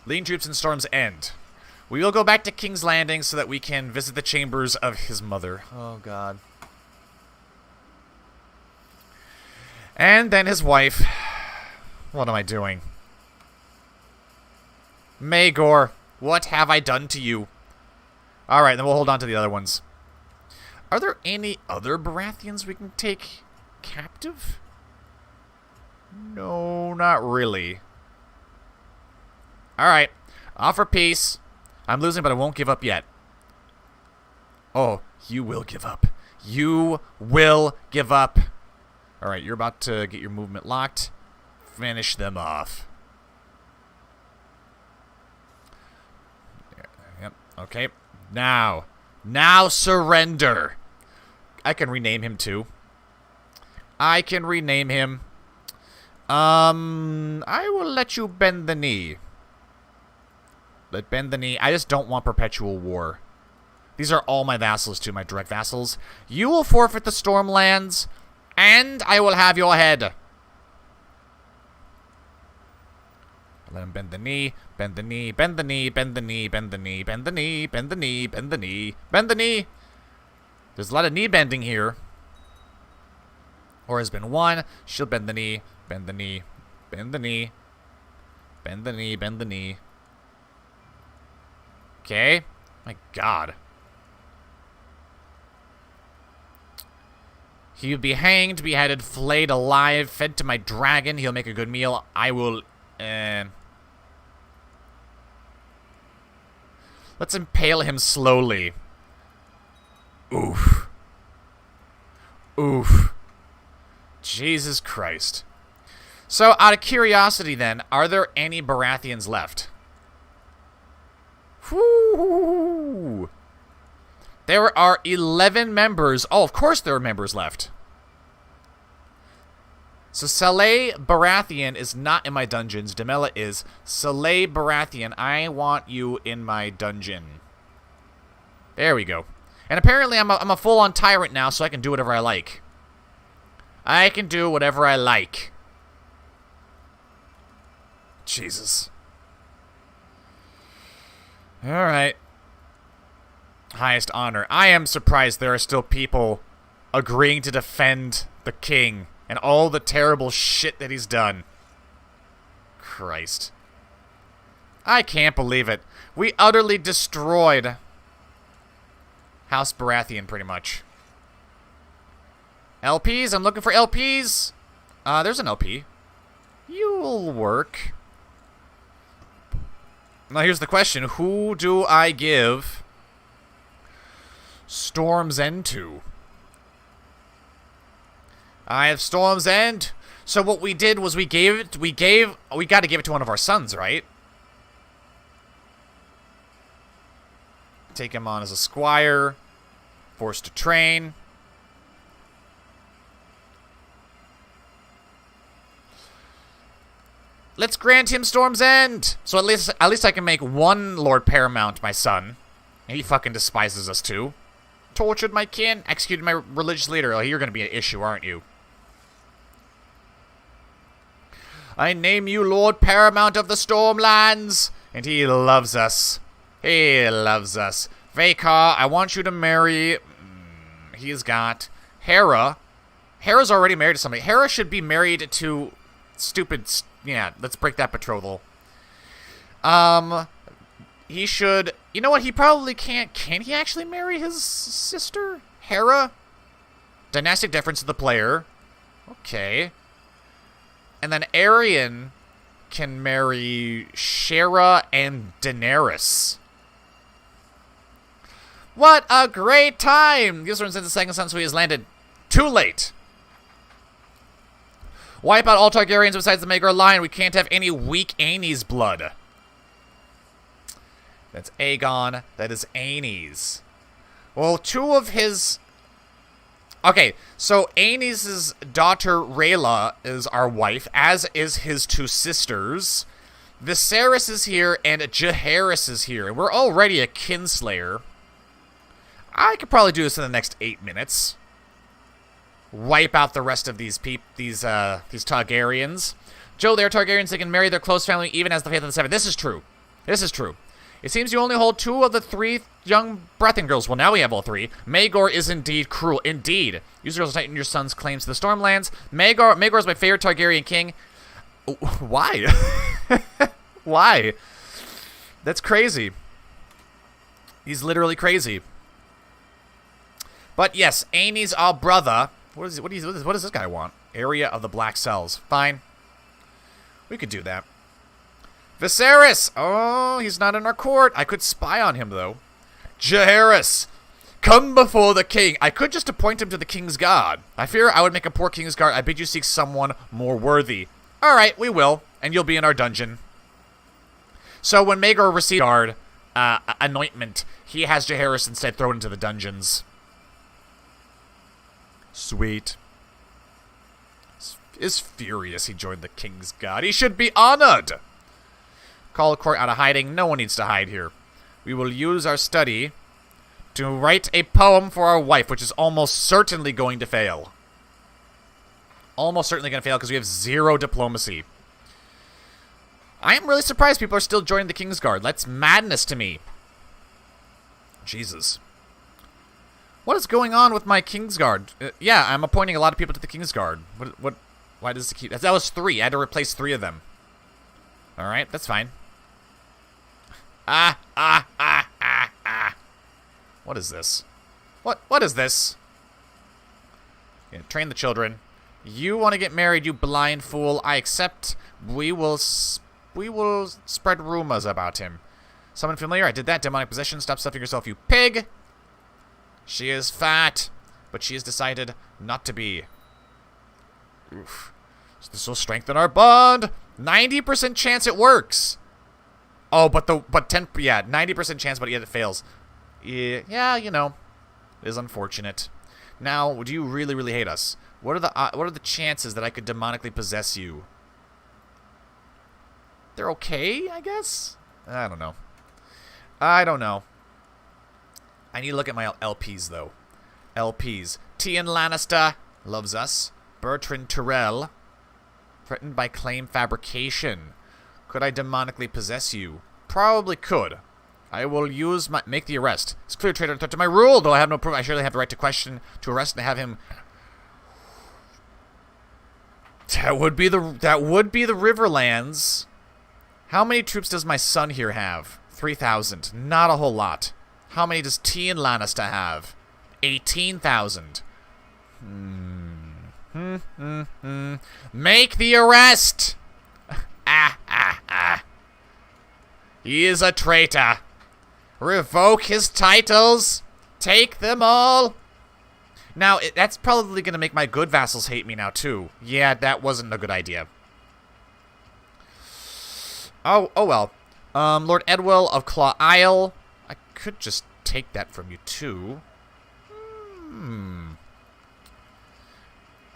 Leading troops in Storm's End. We will go back to King's Landing so that we can visit the chambers of his mother. Oh, God. And then his wife. What am I doing? Maegor, what have I done to you? Alright, then we'll hold on to the other ones. Are there any other Baratheons we can take captive? No, not really. Alright, offer peace. I'm losing, but I won't give up yet. Oh, you will give up. You will give up. Alright, you're about to get your movement locked. Finish them off. Okay. Now. Now surrender. I can rename him too. I can rename him. I will let you bend the knee. Bend the knee. I just don't want perpetual war. These are all my vassals too, my direct vassals. You will forfeit the Stormlands, and I will have your head. Let him bend the knee, bend the knee, bend the knee, bend the knee, bend the knee, bend the knee, bend the knee, bend the knee, bend the knee. There's a lot of knee bending here. Or has been one. She'll bend the knee, bend the knee, bend the knee, bend the knee, bend the knee. Okay. My God. He would be hanged, beheaded, flayed alive, fed to my dragon. He'll make a good meal. I will... Let's impale him slowly. Oof. Oof. Jesus Christ. So, out of curiosity then, are there any Baratheons left? Whoo! There are 11 members. Oh, of course there are members left. So Saleh Baratheon is not in my dungeons. Demella is. Saleh Baratheon, I want you in my dungeon. There we go. And apparently I'm a full-on tyrant now, so I can do whatever I like. I can do whatever I like. Jesus. Alright. Highest honor. I am surprised there are still people agreeing to defend the king and all the terrible shit that he's done. Christ. I can't believe it. We utterly destroyed House Baratheon, pretty much. LPs? I'm looking for LPs. There's an LP. You'll work. Now here's the question. Who do I give Storm's End to? I have Storm's End. So what we did was we got to give it to one of our sons, right? Take him on as a squire. Forced to train. Let's grant him Storm's End. So at least I can make one Lord Paramount my son. And he fucking despises us too. Tortured my kin. Executed my religious leader. Oh, you're gonna be an issue, aren't you? I name you Lord Paramount of the Stormlands. And he loves us. He loves us. Vakar, I want you to marry... He's got Hera. Hera's already married to somebody. Hera should be married to stupid... Yeah, let's break that betrothal. He should... You know what? He probably can't... Can he actually marry his sister? Hera? Dynastic deference to the player. Okay. And then Aerion can marry Shera and Daenerys. What a great time! Gilstorm sends the second son, so he has landed too late. Wipe out all Targaryens besides the Maegor line. We can't have any weak Aenys blood. That's Aegon. That is Aenys. Well, two of his... Okay, so Aenys' daughter Rhaella is our wife, as is his two sisters. Viserys is here, and Jaehaerys is here. And we're already a kinslayer. I could probably do this in the next 8 minutes. Wipe out the rest of these Targaryens. Joe, they're Targaryens. They can marry their close family even as the Faith of the Seven. This is true. This is true. It seems you only hold 2 of the 3 young Baratheon girls. Well, now we have all 3. Maegor is indeed cruel. Indeed. Use girls to tighten your son's claims to the Stormlands. Maegor is my favorite Targaryen king. Why? Why? That's crazy. He's literally crazy. But yes, Aenys, our brother. What does this guy want? Area of the Black Cells. Fine. We could do that. Viserys! Oh, he's not in our court. I could spy on him, though. Jaehaerys! Come before the king. I could just appoint him to the king's guard. I fear I would make a poor king's guard. I bid you seek someone more worthy. Alright, we will. And you'll be in our dungeon. So when Maegor receives guard, anointment, he has Jaehaerys instead thrown into the dungeons. Sweet. Is furious he joined the King's Guard. He should be honored. Call the court out of hiding. No one needs to hide here. We will use our study to write a poem for our wife, which is almost certainly going to fail. Almost certainly going to fail because we have 0 diplomacy. I am really surprised people are still joining the King's Guard. That's madness to me. Jesus. What is going on with my King's Guard? Yeah, I'm appointing a lot of people to the King's Guard. What? Why does it keep... That was 3. I had to replace 3 of them. Alright, that's fine. What is this? What is this? Yeah, train the children. You want to get married, you blind fool. I accept. We will spread rumors about him. Someone familiar? I did that. Demonic possession. Stop stuffing yourself, you pig. She is fat, but she has decided not to be. Oof. This will strengthen our bond. 90% chance it works. Oh, but 90% chance, but yet it fails. Yeah, you know, it is unfortunate. Now, do you really, really hate us? What are the chances that I could demonically possess you? They're okay, I guess? I don't know. I need to look at my LPs, though. LPs. Tyon Lannister loves us. Bertrand Tyrell. Threatened by claim fabrication. Could I demonically possess you? Probably could. I will use my... Make the arrest. It's clear traitor threat to my rule, though I have no proof. I surely have the right to question, to arrest, and have him... That would be the Riverlands. How many troops does my son here have? 3,000. Not a whole lot. How many does Tyon Lannister have? 18,000. Make the arrest! He is a traitor. Revoke his titles. Take them all. Now, that's probably going to make my good vassals hate me now, too. Yeah, that wasn't a good idea. Oh well. Lord Edwell of Claw Isle. I could just take that from you, too.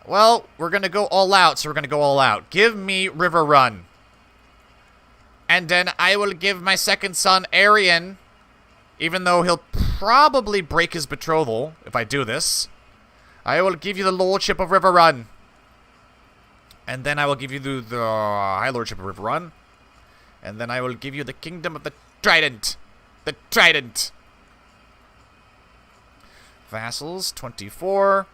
Well, we're going to go all out, so we're going to go all out. Give me River Run. And then I will give my second son, Aerion, even though he'll probably break his betrothal if I do this. I will give you the Lordship of River Run. And then I will give you the High Lordship of River Run. And then I will give you the Kingdom of the Trident. The Trident. Vassals, 24.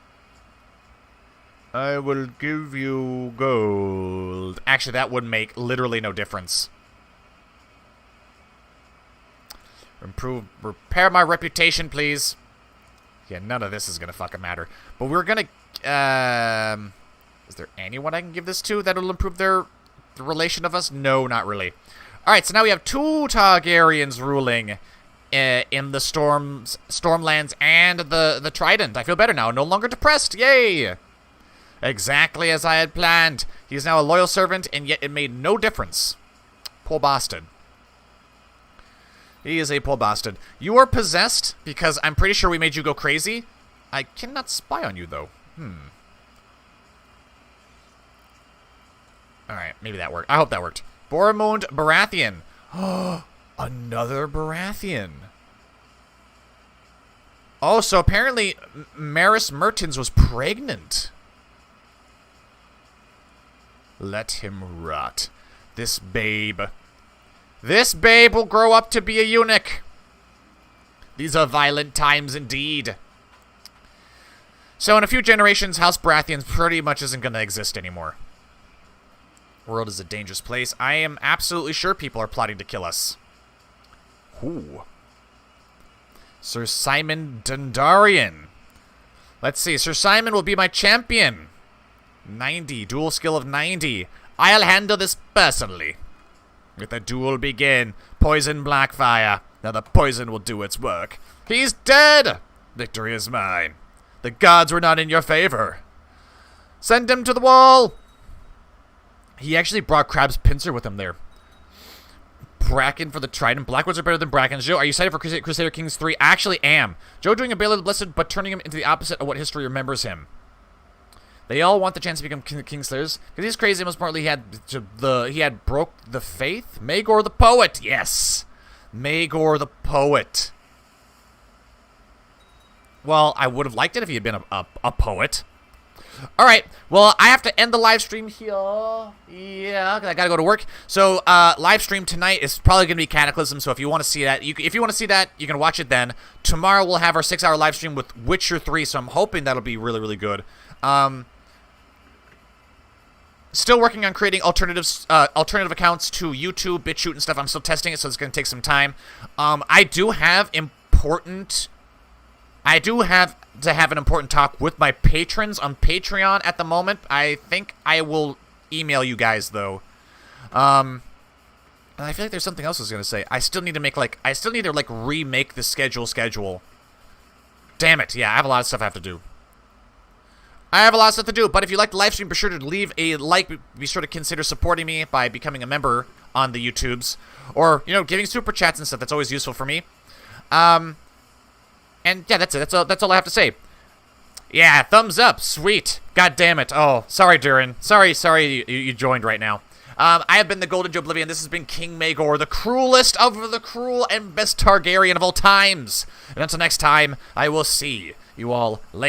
I will give you gold. Actually, that would make literally no difference. Repair my reputation, please. Yeah, none of this is gonna fucking matter. But we're gonna, is there anyone I can give this to that'll improve the relation of us? No, not really. Alright, so now we have 2 Targaryens ruling in the Stormlands and the Trident. I feel better now. No longer depressed. Yay! Exactly as I had planned. He is now a loyal servant, and yet it made no difference. Poor bastard. He is a poor bastard. You are possessed because I'm pretty sure we made you go crazy. I cannot spy on you, though. Alright, maybe that worked. I hope that worked. Boromund Baratheon. Oh, another Baratheon. Oh, so apparently Maris Mertens was pregnant. Let him rot. This babe. This babe will grow up to be a eunuch. These are violent times indeed. So in a few generations, House Baratheon pretty much isn't going to exist anymore. The world is a dangerous place. I am absolutely sure people are plotting to kill us. Ooh. Sir Simon Dondarrion. Let's see. Sir Simon will be my champion. 90. Dual skill of 90. I'll handle this personally. Let the duel begin. Poison Blackfire. Now the poison will do its work. He's dead! Victory is mine. The gods were not in your favor. Send him to the wall! He actually brought Crab's pincer with him there. Bracken for the Trident. Blackwoods are better than Brackens. Joe, are you excited for Crusader Kings 3? I actually am. Joe doing a Baylor the Blessed, but turning him into the opposite of what history remembers him. They all want the chance to become Kingslayers because he's crazy. Most importantly, he had broke the faith. Maegor the poet, yes, Maegor the poet. Well, I would have liked it if he had been a poet. All right, well, I have to end the live stream here. Yeah, I gotta go to work. So, live stream tonight is probably gonna be Cataclysm. So if you want to see that, you can watch it then. Tomorrow we'll have our 6-hour live stream with Witcher 3. So I'm hoping that'll be really, really good. Still working on creating alternative accounts to YouTube, BitChute, and stuff. I'm still testing it, so it's gonna take some time. I do have to have an important talk with my patrons on Patreon at the moment. I think I will email you guys, though. I feel like there's something else I was going to say. I still need to, remake the schedule. Damn it. Yeah, I have a lot of stuff I have to do. But if you like the live stream, be sure to leave a like. Be sure to consider supporting me by becoming a member on the YouTubes. Or, giving super chats and stuff. That's always useful for me. And yeah, that's it. That's all I have to say. Yeah, thumbs up. Sweet. God damn it. Oh, sorry, Durin. Sorry you joined right now. I have been the Golden Joeblivion. This has been King Maegor, the cruelest of the cruel and best Targaryen of all times. And until next time, I will see you all later.